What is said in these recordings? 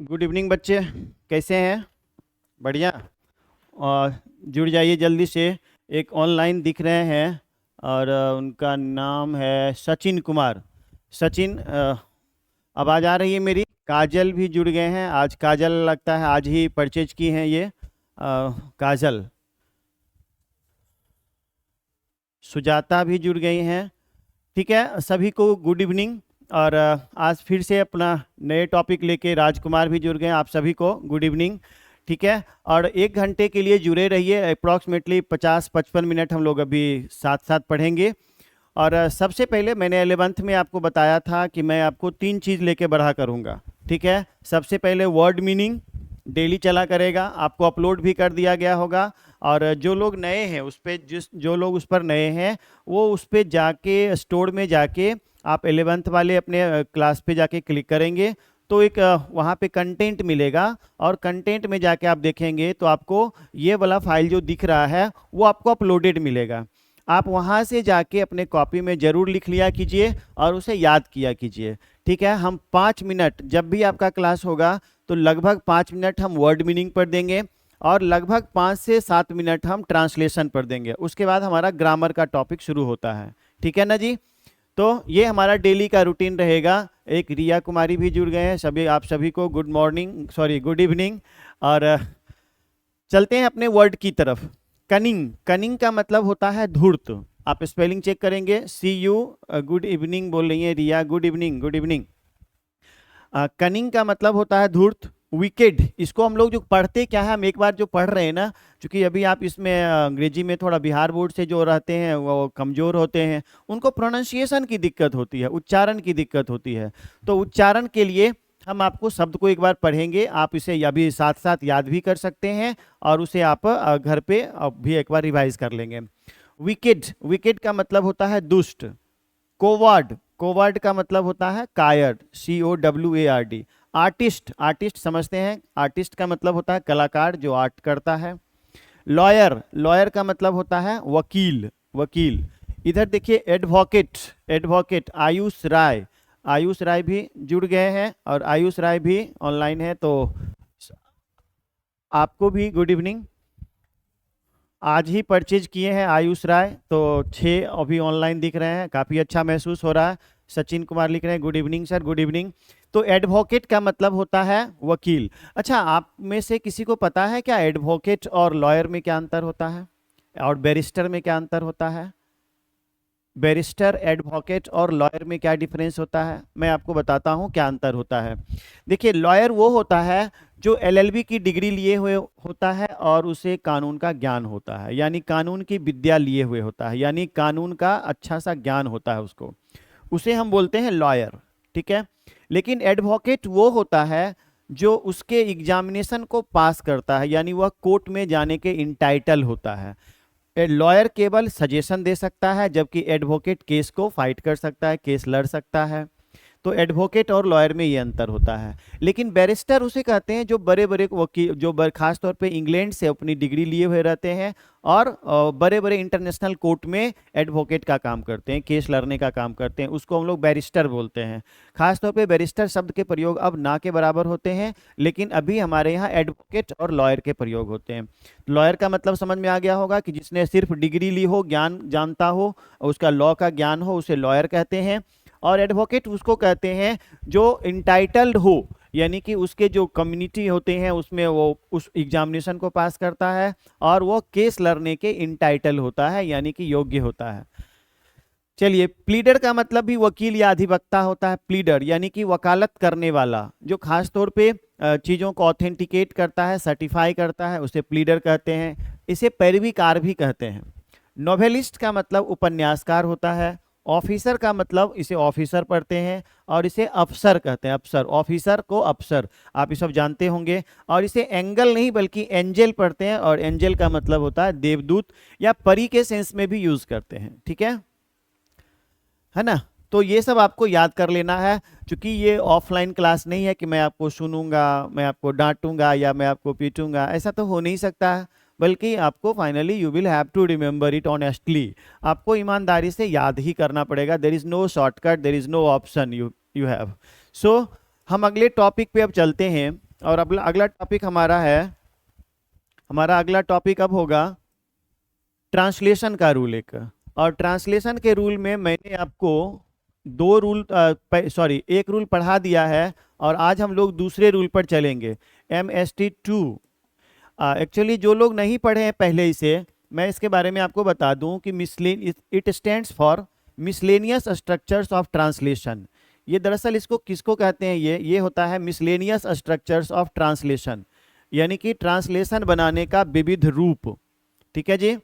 Good evening बच्चे, कैसे हैं? बढ़िया। और जुड़ जाइए जल्दी से। एक ऑनलाइन दिख रहे हैं और उनका नाम है सचिन कुमार। सचिन, आवाज़ आ रही है मेरी? काजल भी जुड़ गए हैं आज। काजल लगता है आज ही परचेज की हैं ये। काजल, सुजाता भी जुड़ गई हैं। ठीक है, सभी को गुड इवनिंग। और आज फिर से अपना नए टॉपिक लेके राजकुमार भी जुड़ गए हैं। आप सभी को गुड इवनिंग। ठीक है, और 1 घंटे के लिए जुड़े रहिए। अप्रॉक्सीमेटली 50-55 मिनट हम लोग अभी साथ साथ पढ़ेंगे। और सबसे पहले मैंने 11th में आपको बताया था कि मैं आपको 3 चीज़ लेके बढ़ा करूँगा। ठीक है, सबसे पहले वर्ड मीनिंग डेली चला करेगा, आपको अपलोड भी कर दिया गया होगा। और जो लोग नए हैं उस पर, जो लोग उस पर नए हैं वो उस पर जाके स्टोर में जाके आप 11th वाले अपने क्लास पे जाके क्लिक करेंगे तो एक वहाँ पे कंटेंट मिलेगा। और कंटेंट में जाके आप देखेंगे तो आपको ये वाला फाइल जो दिख रहा है वो आपको अपलोडेड मिलेगा। आप वहाँ से जाके अपने कॉपी में ज़रूर लिख लिया कीजिए और उसे याद किया कीजिए। ठीक है, हम 5 मिनट, जब भी आपका क्लास होगा तो लगभग 5 मिनट हम वर्ड मीनिंग पर देंगे और लगभग 5 से 7 मिनट हम ट्रांसलेशन पर देंगे। उसके बाद हमारा ग्रामर का टॉपिक शुरू होता है। ठीक है ना जी? तो ये हमारा डेली का रूटीन रहेगा। एक रिया कुमारी भी जुड़ गए हैं। सभी, आप सभी को good morning, sorry good evening. और चलते हैं अपने वर्ड की तरफ। कनिंग, कनिंग का मतलब होता है धूर्त। आप स्पेलिंग चेक करेंगे, CU, गुड इवनिंग बोल रही है Riya, good evening, good evening. Cunning का मतलब होता है धूर्त। विकेड, इसको हम लोग जो पढ़ते क्या है, हम एक बार जो पढ़ रहे हैं ना, क्योंकि अभी आप इसमें अंग्रेजी में थोड़ा बिहार बोर्ड से जो रहते हैं वो कमज़ोर होते हैं, उनको प्रोनाउंसिएशन की दिक्कत होती है, उच्चारण की दिक्कत होती है। तो उच्चारण के लिए हम आपको शब्द को एक बार पढ़ेंगे, आप इसे अभी साथ साथ याद भी कर सकते हैं और उसे आप घर पे भी एक बार रिवाइज कर लेंगे। विकेड, विकेड का मतलब होता है दुष्ट। कोवर्ड, कोवर्ड का मतलब होता है कायर्ड, COWARD। आर्टिस्ट, आर्टिस्ट समझते हैं, आर्टिस्ट का मतलब होता है कलाकार जो आर्ट करता है। लॉयर, लॉयर का मतलब होता है वकील, वकील। इधर देखिए एडवोकेट, एडवोकेट आयुष राय, आयुष राय भी जुड़ गए हैं और आयुष राय भी ऑनलाइन है, तो आपको भी गुड इवनिंग। आज ही परचेज किए हैं आयुष राय, तो 6 अभी ऑनलाइन दिख रहे हैं, काफ़ी अच्छा महसूस हो रहा है। सचिन कुमार लिख रहे हैं good evening sir, good evening. तो एडवोकेट का मतलब होता है वकील। अच्छा, आप में से किसी को पता है क्या एडवोकेट और लॉयर में क्या अंतर होता है और बैरिस्टर में क्या अंतर होता है? बैरिस्टर, एडवोकेट और लॉयर में क्या डिफरेंस होता है, मैं आपको बताता हूँ क्या अंतर होता है। देखिए, लॉयर वो होता है जो LLB की डिग्री लिए हुए होता है और उसे कानून का ज्ञान होता है, यानी कानून की विद्या लिए हुए होता है, यानी कानून का अच्छा सा ज्ञान होता है उसको, उसे हम बोलते हैं लॉयर। ठीक है, लेकिन एडवोकेट वो होता है जो उसके एग्जामिनेशन को पास करता है, यानी वह कोर्ट में जाने के इंटाइटल होता है। लॉयर केवल सजेशन दे सकता है जबकि एडवोकेट केस को फाइट कर सकता है, केस लड़ सकता है। तो एडवोकेट और लॉयर में ये अंतर होता है। लेकिन बैरिस्टर उसे कहते हैं जो बड़े बड़े वकील, जो खास तौर पे इंग्लैंड से अपनी डिग्री लिए हुए रहते हैं और बड़े बड़े इंटरनेशनल कोर्ट में एडवोकेट का काम करते हैं, केस लड़ने का काम करते हैं, उसको हम लोग बैरिस्टर बोलते हैं। खास तौर पे बैरिस्टर शब्द के प्रयोग अब ना के बराबर होते हैं, लेकिन अभी हमारे यहाँ एडवोकेट और लॉयर के प्रयोग होते हैं। लॉयर का मतलब समझ में आ गया होगा कि जिसने सिर्फ डिग्री ली हो, ज्ञान जानता हो, उसका लॉ का ज्ञान हो, उसे लॉयर कहते हैं। और एडवोकेट उसको कहते हैं जो इंटाइटल्ड हो, यानी कि उसके जो कम्युनिटी होते हैं उसमें वो उस एग्जामिनेशन को पास करता है और वो केस लड़ने के इंटाइटल होता है, यानी कि योग्य होता है। चलिए, प्लीडर का मतलब भी वकील या अधिवक्ता होता है। प्लीडर यानी कि वकालत करने वाला, जो खास तौर पे चीज़ों को ऑथेंटिकेट करता है, सर्टिफाई करता है, उसे प्लीडर कहते हैं। इसे पैरवीकार भी कहते हैं। नोवेलिस्ट का मतलब उपन्यासकार होता है। ऑफिसर का मतलब, इसे ऑफिसर पढ़ते हैं और इसे अफसर कहते हैं, अफसर, ऑफिसर को अफसर, आप ये सब जानते होंगे। और इसे एंगल नहीं बल्कि एंजल पढ़ते हैं और एंजल का मतलब होता है देवदूत या परी के सेंस में भी यूज करते हैं। ठीक है ना? तो ये सब आपको याद कर लेना है, क्योंकि ये ऑफलाइन क्लास नहीं है कि मैं आपको सुनूंगा, मैं आपको डांटूंगा या मैं आपको पीटूंगा, ऐसा तो हो नहीं सकता है। बल्कि आपको finally you will have to remember it honestly, आपको ईमानदारी से याद ही करना पड़ेगा। There is no shortcut, there is no option, you you have. So हम अगले टॉपिक पे अब चलते हैं। और अगला अगला टॉपिक हमारा अगला टॉपिक अब होगा ट्रांसलेशन का रूल एक। और ट्रांसलेशन के रूल में मैंने आपको एक रूल पढ़ा दिया है, और आज हम लोग दूसरे रूल पर चलेंगे, MST2। एक्चुअली जो लोग नहीं पढ़े हैं पहले ही से, मैं इसके बारे में आपको बता दूं कि it stands for miscellaneous structures of translation. ये दरअसल इसको किसको कहते हैं, ये होता है मिसलेनियस स्ट्रक्चर्स ऑफ ट्रांसलेशन, यानी कि ट्रांसलेशन बनाने का विविध रूप। ठीक है जी।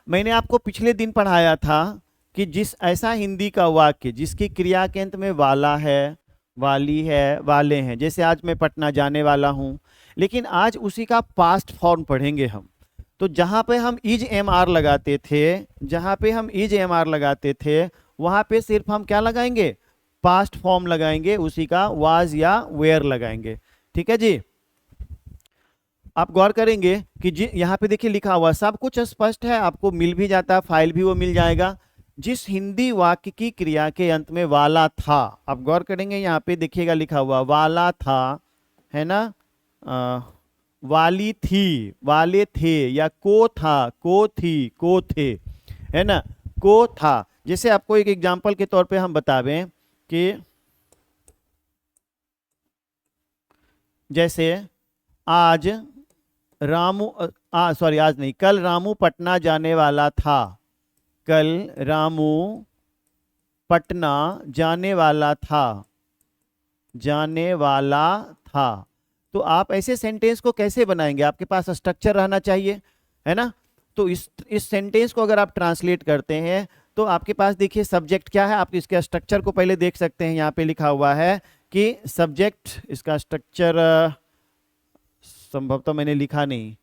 मैंने आपको पिछले दिन पढ़ाया था कि जिस ऐसा हिंदी का वाक्य जिसकी क्रिया के अंत में वाला है, वाली है, वाले हैं, जैसे आज मैं पटना जाने वाला हूं, लेकिन आज उसी का पास्ट फॉर्म पढ़ेंगे हम। तो जहां पे हम इज एम आर लगाते थे, वहां पे सिर्फ हम क्या लगाएंगे, पास्ट फॉर्म लगाएंगे, उसी का वाज या वेयर लगाएंगे। ठीक है जी। आप गौर करेंगे कि यहाँ पे देखिए लिखा हुआ सब कुछ स्पष्ट है, आपको मिल भी जाता है, फाइल भी वो मिल जाएगा। जिस हिंदी वाक्य की क्रिया के अंत में वाला था, आप गौर करेंगे यहाँ पे देखिएगा लिखा हुआ वाला था, है ना, वाली थी, वाले थे, या को था, को थी, को थे, है ना, को था। जैसे आपको एक एग्जांपल के तौर पे हम बतावें कि जैसे आज कल रामू पटना जाने वाला था, कल रामू पटना जाने वाला था, तो आप ऐसे सेंटेंस को कैसे बनाएंगे, आपके पास स्ट्रक्चर रहना चाहिए, है ना। तो इस सेंटेंस को अगर आप ट्रांसलेट करते हैं तो आपके पास देखिए सब्जेक्ट क्या है, आप इसके स्ट्रक्चर को पहले देख सकते हैं। यहाँ पे लिखा हुआ है कि सब्जेक्ट, इसका स्ट्रक्चर संभवतः मैंने लिखा नहीं,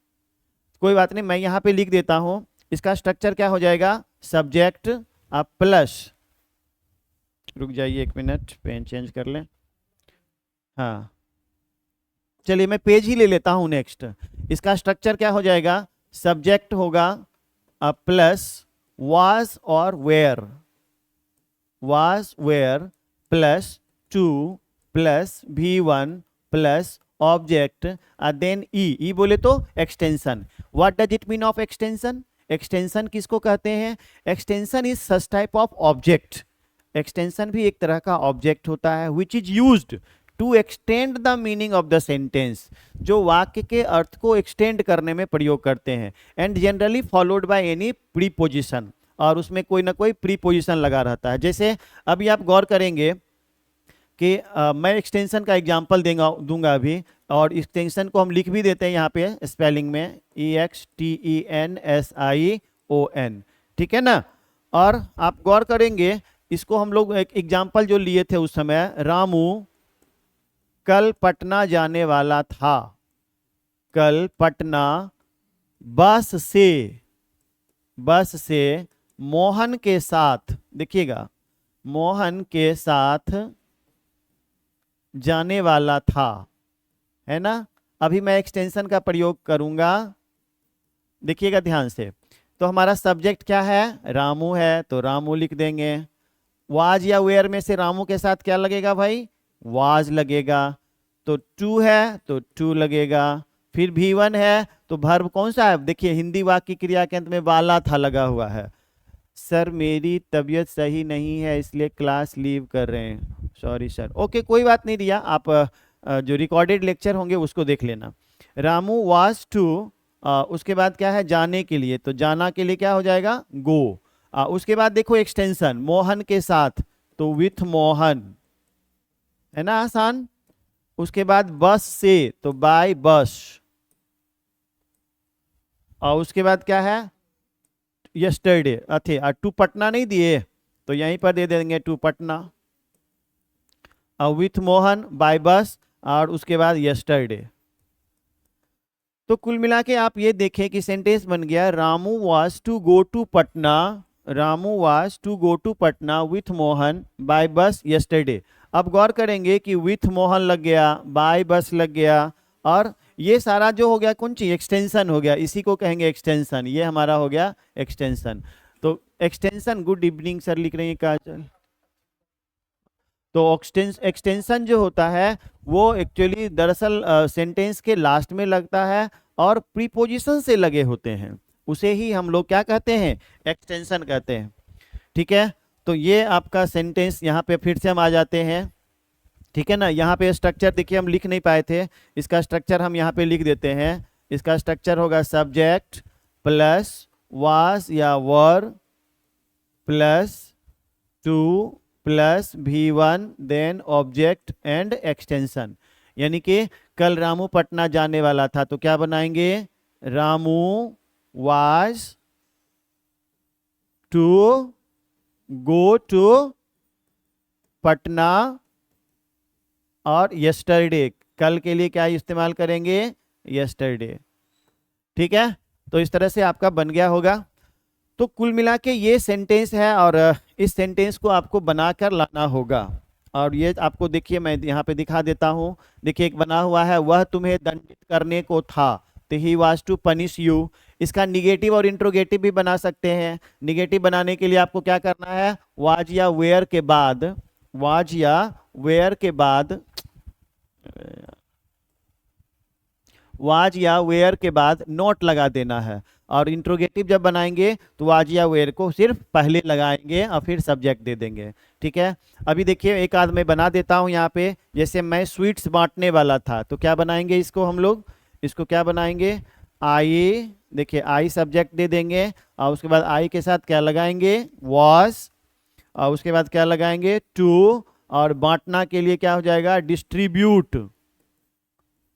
कोई बात नहीं, मैं यहाँ पे लिख देता हूँ। इसका स्ट्रक्चर क्या हो जाएगा, सब्जेक्ट प्लस, रुक जाइए एक मिनट, पेन चेंज कर लें। हाँ चलिए मैं पेज ही ले लेता हूँ नेक्स्ट। इसका स्ट्रक्चर क्या हो जाएगा, सब्जेक्ट होगा प्लस वाज और were, plus to plus V1 plus object, then E बोले तो extension. What does it mean of extension, extension किसको कहते हैं, extension is such type of object, extension भी एक तरह का ऑब्जेक्ट होता है, which is used to extend the meaning of the sentence, जो वाक्य के अर्थ को एक्सटेंड करने में प्रयोग करते हैं, and generally followed by any preposition, और उसमें कोई ना कोई प्रीपोजिशन लगा रहता है। जैसे अभी आप गौर करेंगे कि मैं एक्सटेंशन का एग्जांपल दूंगा अभी, और एक्सटेंशन को हम लिख भी देते हैं यहाँ पे स्पेलिंग में EXTENSION, ठीक है ना। और आप गौर करेंगे इसको हम लोग एक एग्जांपल जो लिए थे उस समय, रामू कल पटना जाने वाला था, कल पटना बस से मोहन के साथ, देखिएगा मोहन के साथ जाने वाला था, है ना। अभी मैं एक्सटेंशन का प्रयोग करूंगा, देखिएगा ध्यान से। तो हमारा सब्जेक्ट क्या है, रामू है, तो रामू लिख देंगे। वाज या वेयर में से रामू के साथ क्या लगेगा भाई, वाज लगेगा। तो टू है तो टू लगेगा। फिर V1 है तो वर्ब कौन सा है, देखिए हिंदी वाक्य क्रिया के अंत में वाला था लगा हुआ है। सर मेरी तबीयत सही नहीं है इसलिए क्लास लीव कर रहे हैं, सॉरी सर। ओके कोई बात नहीं रिया, आप जो रिकॉर्डेड लेक्चर होंगे उसको देख लेना। रामू वाज टू, उसके बाद क्या है, जाने के लिए, तो जाना के लिए क्या हो जाएगा, गो। उसके बाद देखो एक्सटेंशन, मोहन के साथ, तो विथ मोहन, है ना, आसान। उसके बाद बस से, तो बाय बस। और उसके बाद क्या है, यस्टरडे, टू पटना नहीं दिए तो यहीं पर दे देंगे to Patna, with Mohan, by bus, और उसके बाद यस्टरडे। तो कुल मिला के आप ये देखें कि सेंटेंस बन गया, Ramu was to go to Patna, Ramu was to go to Patna with Mohan by bus yesterday. अब गौर करेंगे कि विथ मोहन लग गया, बाय बस लग गया, और ये सारा जो हो गया कौन चीज, एक्सटेंशन हो गया, इसी को कहेंगे एक्सटेंशन, ये हमारा हो गया एक्सटेंशन। तो एक्सटेंशन, गुड इवनिंग सर लिख रही है काजल, तो एक्सटेंशन जो होता है वो एक्चुअली दरअसल सेंटेंस के लास्ट में लगता है और प्रीपोजिशन से लगे होते हैं, उसे ही हम लोग क्या कहते हैं, एक्सटेंशन कहते हैं। ठीक है, तो ये आपका सेंटेंस, यहाँ पे फिर से हम आ जाते हैं। ठीक है ना, यहाँ पे स्ट्रक्चर देखिए हम लिख नहीं पाए थे, इसका स्ट्रक्चर हम यहाँ पे लिख देते हैं। इसका स्ट्रक्चर होगा सब्जेक्ट प्लस वाज या were plus to plus V1 then object and extension. यानी कि कल रामू पटना जाने वाला था, तो क्या बनाएंगे, Ramu was to go to Patna, और यस्टरडे कल के लिए क्या इस्तेमाल करेंगे, यस्टरडे। ठीक है, तो इस तरह से आपका बन गया होगा। तो कुल मिला के ये सेंटेंस है और इस सेंटेंस को आपको बनाकर लाना होगा। और ये आपको देखिए मैं यहाँ पे दिखा देता हूँ, देखिए एक बना हुआ है, वह तुम्हें दंडित करने को था, तो he was to punish you. इसका निगेटिव और इंट्रोगेटिव भी बना सकते हैं। निगेटिव बनाने के लिए आपको क्या करना है, वाज या वेयर के बाद, वाज या वेयर के बाद, वाज या वेयर के बाद नोट लगा देना है। और इंट्रोगेटिव जब बनाएंगे तो वाज या वेयर को सिर्फ पहले लगाएंगे और फिर सब्जेक्ट दे देंगे। ठीक है, अभी देखिए एक आध मैं बना देता हूं यहाँ पे, जैसे मैं स्वीट्स बांटने वाला था, तो क्या बनाएंगे इसको हम लोग, इसको क्या बनाएंगे, आई, देखिए आई सब्जेक्ट दे देंगे और उसके बाद आई के साथ क्या लगाएंगे, वॉज, और उसके बाद क्या लगाएंगे, टू, और बांटना के लिए क्या हो जाएगा, डिस्ट्रीब्यूट,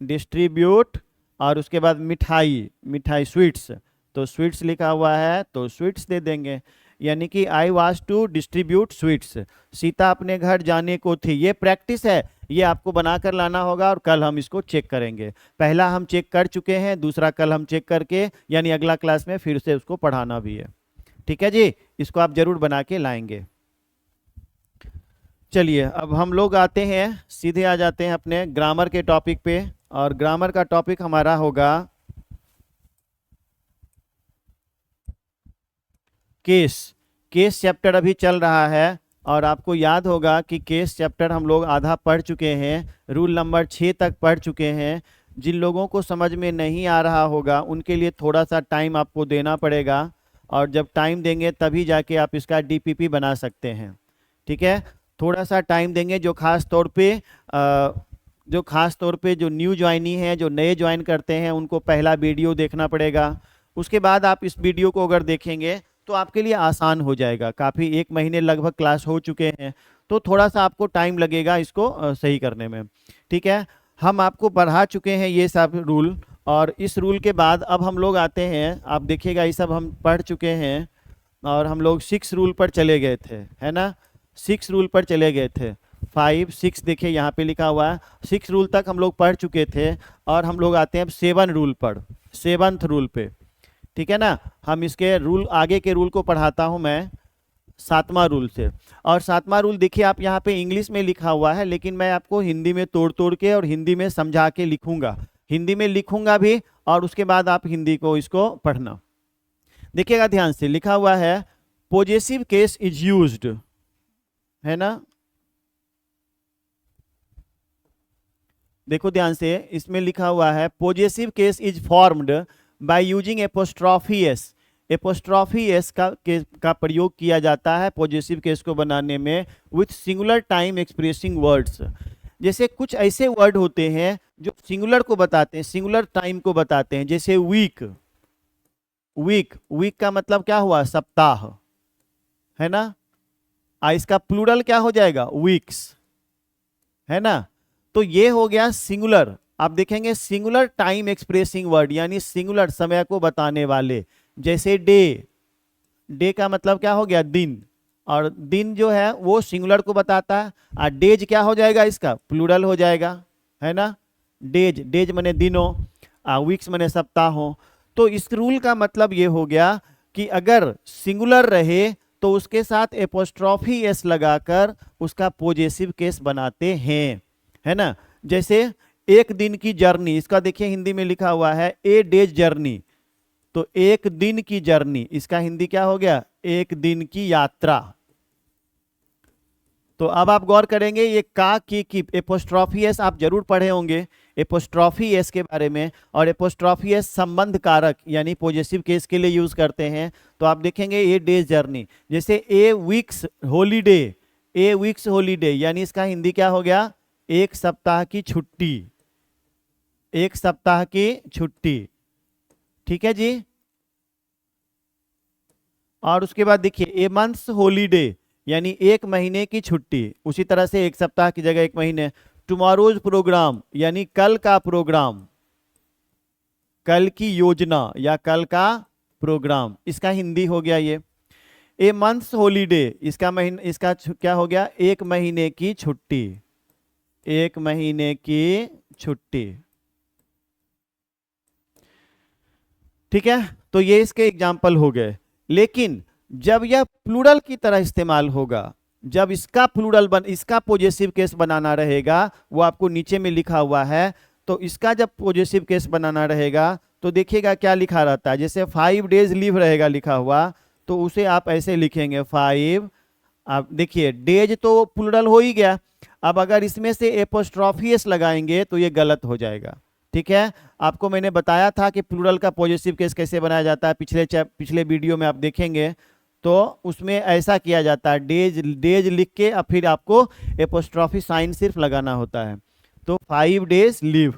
डिस्ट्रीब्यूट, और उसके बाद मिठाई, मिठाई स्वीट्स, तो स्वीट्स लिखा हुआ है तो स्वीट्स दे देंगे। यानी कि I was to distribute sweets, Sita अपने घर जाने को थी। ये प्रैक्टिस है, ये आपको बनाकर लाना होगा और कल हम इसको चेक करेंगे। पहला हम चेक कर चुके हैं, दूसरा कल हम चेक करके यानी अगला क्लास में फिर से उसको पढ़ाना भी है। ठीक है जी, इसको आप जरूर बना के लाएंगे। चलिए अब हम लोग आते हैं, सीधे आ जाते हैं अपने ग्रामर के टॉपिक पे, और ग्रामर का टॉपिक हमारा होगा केस। केस चैप्टर अभी चल रहा है और आपको याद होगा कि केस चैप्टर हम लोग आधा पढ़ चुके हैं, रूल नंबर 6 तक पढ़ चुके हैं। जिन लोगों को समझ में नहीं आ रहा होगा उनके लिए थोड़ा सा टाइम आपको देना पड़ेगा, और जब टाइम देंगे तभी जाके आप इसका DPP बना सकते हैं। ठीक है, थोड़ा सा टाइम देंगे। जो खास तौर पे जो न्यू ज्वाइनी है, जो नए ज्वाइन करते हैं, उनको पहला वीडियो देखना पड़ेगा। उसके बाद आप इस वीडियो को अगर देखेंगे तो आपके लिए आसान हो जाएगा। काफ़ी 1 महीने लगभग क्लास हो चुके हैं, तो थोड़ा सा आपको टाइम लगेगा इसको सही करने में। ठीक है, हम आपको पढ़ा चुके हैं ये सब रूल, और इस रूल के बाद अब हम लोग आते हैं, आप देखिएगा ये सब हम पढ़ चुके हैं और हम लोग 6 रूल पर चले गए थे, है ना, 6 रूल पर चले गए थे। 5, 6 देखिए यहाँ पे लिखा हुआ है, 6 रूल तक हम लोग पढ़ चुके थे और हम लोग आते हैं अब 7 रूल पर, 7th रूल पे। ठीक है ना, हम इसके रूल, आगे के रूल को पढ़ाता हूँ मैं 7वां रूल से। और 7वां रूल देखिए आप यहाँ पे इंग्लिश में लिखा हुआ है, लेकिन मैं आपको हिंदी में तोड़ तोड़ के और हिंदी में समझा के लिखूंगा, हिंदी में लिखूंगा भी, और उसके बाद आप हिंदी को इसको पढ़ना। देखिएगा ध्यान से, लिखा हुआ है पॉजेसिव केस इज यूज्ड, है ना, देखो ध्यान से, इसमें लिखा हुआ है possessive case is formed by using apostrophe S. Apostrophe S का प्रयोग किया जाता है पॉजेसिव केस को बनाने में with singular time expressing words. जैसे कुछ ऐसे वर्ड होते हैं जो सिंगुलर को बताते हैं, सिंगुलर टाइम को बताते हैं, जैसे वीक, वीक, वीक का मतलब क्या हुआ, सप्ताह, है ना, इसका प्लूरल क्या हो जाएगा, वीक्स, है ना। तो ये हो गया सिंगुलर। आप देखेंगे सिंगुलर टाइम एक्सप्रेसिंग वर्ड, यानी सिंगुलर समय को बताने वाले, जैसे डे, डे का मतलब क्या हो गया, दिन, और दिन जो है वो सिंगुलर को बताता है, और डेज क्या हो जाएगा, इसका प्लूरल हो जाएगा, है ना, डेज, डेज मने दिनों, वीक्स मने सप्ताहों। तो इस रूल का मतलब ये हो गया कि अगर सिंगुलर रहे तो उसके साथ एपोस्ट्रॉफी एस लगाकर उसका पॉजेसिव केस बनाते हैं, है ना। जैसे एक दिन की जर्नी, इसका देखिए हिंदी में लिखा हुआ है ए डेज जर्नी, तो एक दिन की जर्नी, इसका हिंदी क्या हो गया, एक दिन की यात्रा। तो अब आप गौर करेंगे ये का की एपोस्ट्रॉफी एस आप जरूर पढ़े होंगे एपोस्ट्रॉफी एस के बारे में, और एपोस्ट्रॉफी एस संबंध कारक यानी पॉजिटिव केस के लिए यूज करते हैं। तो आप देखेंगे ए डेज जर्नी, जैसे ए वीक्स हॉलीडे, ए वीक्स हॉलीडे यानी इसका हिंदी क्या हो गया, एक सप्ताह की छुट्टी, एक सप्ताह की छुट्टी। ठीक है जी। और उसके बाद देखिए ए मंथ्स हॉलीडे यानी एक महीने की छुट्टी, उसी तरह से एक सप्ताह की जगह एक महीने। टुमारोज प्रोग्राम यानी कल का प्रोग्राम, कल की योजना या कल का प्रोग्राम, इसका हिंदी हो गया ये। ए मंथ्स हॉलीडे इसका महीने, इसका क्या हो गया, एक महीने की छुट्टी, एक महीने की छुट्टी। ठीक है, तो ये इसके एग्जाम्पल हो गए। लेकिन जब यह प्लूरल की तरह इस्तेमाल होगा, जब इसका प्लूरल इसका पॉजिटिव केस बनाना रहेगा, वो आपको नीचे में लिखा हुआ है। तो इसका जब पॉजिटिव केस बनाना रहेगा तो देखिएगा क्या लिखा रहता है, जैसे 5 डेज लीव रहेगा लिखा हुआ, तो उसे आप ऐसे लिखेंगे 5। आप देखिए डेज तो प्लूरल हो ही गया, अब अगर इसमें से एपोस्ट्रॉफी एस लगाएंगे तो ये गलत हो जाएगा। ठीक है, आपको मैंने बताया था कि प्लूरल का पॉजिटिव केस कैसे बनाया जाता है, पिछले वीडियो में आप देखेंगे तो उसमें ऐसा किया जाता है, डेज डेज लिख के और फिर आपको एपोस्ट्रॉफी साइन सिर्फ लगाना होता है। तो 5 डेज लीव।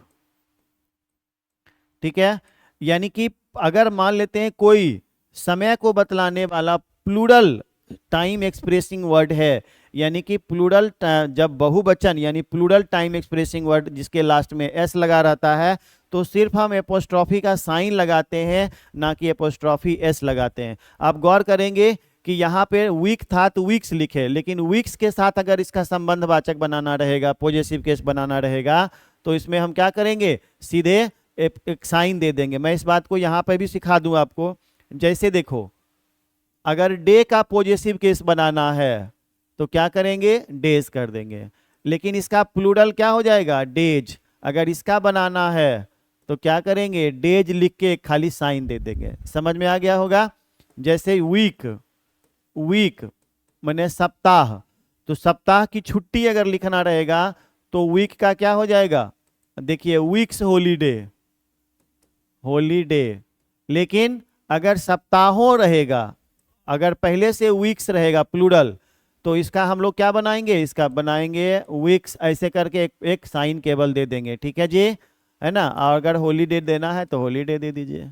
ठीक है, यानी कि अगर मान लेते हैं कोई समय को बतलाने वाला प्लूरल टाइम एक्सप्रेसिंग वर्ड है, यानी कि प्लूरल जब बहुवचन यानी प्लूरल टाइम एक्सप्रेसिंग वर्ड जिसके लास्ट में एस लगा रहता है, तो सिर्फ हम एपोस्ट्रॉफी का साइन लगाते हैं, ना कि एपोस्ट्रॉफी एस लगाते हैं। आप गौर करेंगे कि यहाँ पे वीक था तो वीक्स लिखे, लेकिन वीक्स के साथ अगर इसका संबंधवाचक बनाना रहेगा, पॉजिटिव केस बनाना रहेगा, तो इसमें हम क्या करेंगे, सीधे एक साइन दे देंगे। मैं इस बात को यहाँ पे भी सिखा दूं आपको। जैसे देखो, अगर डे का पॉजिटिव केस बनाना है तो क्या करेंगे, डेज कर देंगे, लेकिन इसका प्लूरल क्या हो जाएगा, डेज। अगर इसका बनाना है तो क्या करेंगे, डेज लिख के खाली साइन दे देंगे। समझ में आ गया होगा। जैसे वीक, वीक माने सप्ताह, तो सप्ताह की छुट्टी अगर लिखना रहेगा तो वीक का क्या हो जाएगा, देखिए वीक्स हॉलीडे, हॉलीडे। लेकिन अगर सप्ताहों रहेगा, अगर पहले से वीक्स रहेगा प्लूरल, तो इसका हम लोग क्या बनाएंगे, इसका बनाएंगे वीक्स ऐसे करके एक साइन केवल दे देंगे। ठीक है जी, है ना। और अगर हॉलीडे देना है तो हॉलीडे दे दीजिए।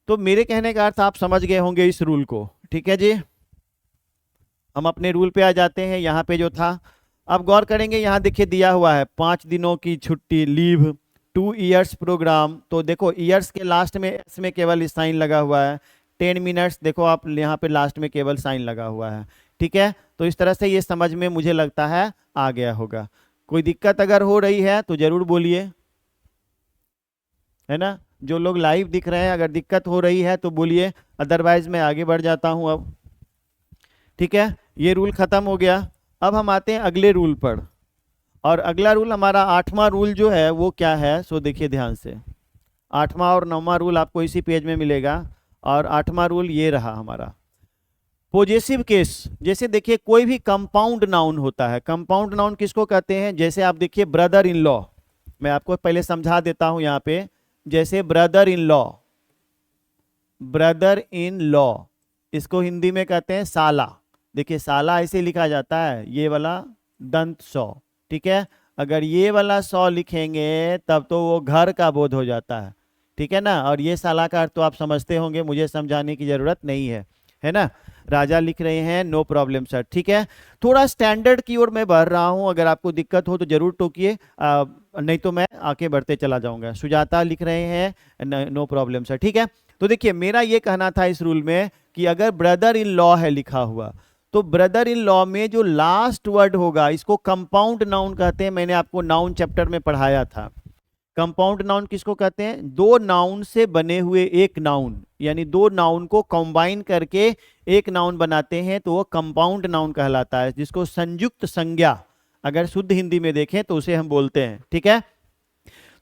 तो मेरे कहने का अर्थ आप समझ गए होंगे इस रूल को। ठीक है जी, हम अपने रूल पे आ जाते हैं। यहाँ पे जो था, अब गौर करेंगे, यहाँ देखिए दिया हुआ है 5 दिनों की छुट्टी, लीव, 2 ईयर्स प्रोग्राम। तो देखो ईयर्स के लास्ट में इसमें केवल साइन लगा हुआ है। 10 मिनट्स देखो आप यहाँ पे लास्ट में केवल साइन लगा हुआ है। ठीक है, तो इस तरह से ये समझ में मुझे लगता है आ गया होगा। कोई दिक्कत अगर हो रही है तो जरूर बोलिए, है ना। जो लोग लाइव दिख रहे हैं, अगर दिक्कत हो रही है तो बोलिए, अदरवाइज मैं आगे बढ़ जाता हूं अब। ठीक है, ये रूल खत्म हो गया। अब हम आते हैं अगले रूल पर, और अगला रूल हमारा 8वां रूल जो है वो क्या है, सो देखिए ध्यान से। 8वां और 9वां रूल आपको इसी पेज में मिलेगा, और 8वां रूल ये रहा हमारा। पॉजिटिव केस, जैसे देखिए कोई भी कंपाउंड नाउन होता है। कंपाउंड नाउन किसको कहते हैं, जैसे आप देखिए ब्रदर इन लॉ, मैं आपको पहले समझा देता हूं यहाँ पे। जैसे brother in law, brother in law, इसको हिंदी में कहते हैं साला। देखिए साला ऐसे लिखा जाता है, ये वाला दंत सौ। ठीक है, अगर ये वाला सौ लिखेंगे तब तो वो घर का बोध हो जाता है। ठीक है ना, और ये साला का अर्थ तो आप समझते होंगे, मुझे समझाने की जरूरत नहीं है ना। राजा लिख रहे हैं, नो प्रॉब्लम सर। ठीक है, थोड़ा स्टैंडर्ड की ओर मैं बढ़ रहा हूं, अगर आपको दिक्कत हो तो जरूर टोकिए, नहीं तो मैं आके बढ़ते चला जाऊंगा। सुजाता लिख रहे हैं, नो प्रॉब्लम सर। ठीक है, तो देखिए मेरा ये कहना था इस रूल में कि अगर ब्रदर इन लॉ है लिखा हुआ, तो ब्रदर इन लॉ में जो लास्ट वर्ड होगा, इसको कंपाउंड नाउन कहते हैं। मैंने आपको नाउन चैप्टर में पढ़ाया था। कंपाउंड नाउन किसको कहते हैं, 2 नाउन से बने हुए एक नाउन, यानी 2 नाउन को कंबाइन करके एक नाउन बनाते हैं, तो वो कंपाउंड नाउन कहलाता है, जिसको संयुक्त संज्ञा अगर शुद्ध हिंदी में देखें तो उसे हम बोलते हैं। ठीक है,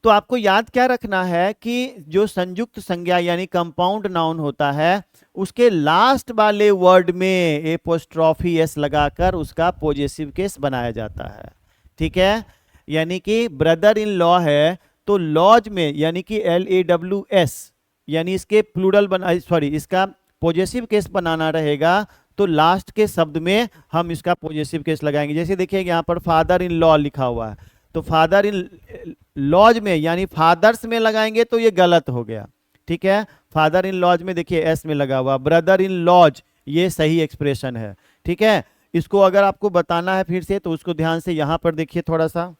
तो आपको याद क्या रखना है कि जो संयुक्त संज्ञा यानी कंपाउंड नाउन होता है उसके लास्ट वाले वर्ड में एपोस्ट्रॉफी एस लगाकर उसका पॉजेसिव केस बनाया जाता है। ठीक है, यानी कि ब्रदर इन लॉ है तो लॉज में यानी कि LAWS यानी इसके प्लूरल बना सॉरी इसका पॉजेसिव केस बनाना रहेगा तो लास्ट के शब्द में हम इसका पॉजेसिव केस लगाएंगे। जैसे देखिए यहाँ पर फादर इन लॉ लिखा हुआ है तो फादर इन लॉज में यानी फादर्स में लगाएंगे तो ये गलत हो गया। ठीक है, फादर इन लॉज में देखिए एस में लगा हुआ, ब्रदर इन लॉज ये सही एक्सप्रेशन है। ठीक है, इसको अगर आपको बताना है फिर से तो उसको ध्यान से यहां पर देखिए, थोड़ा सा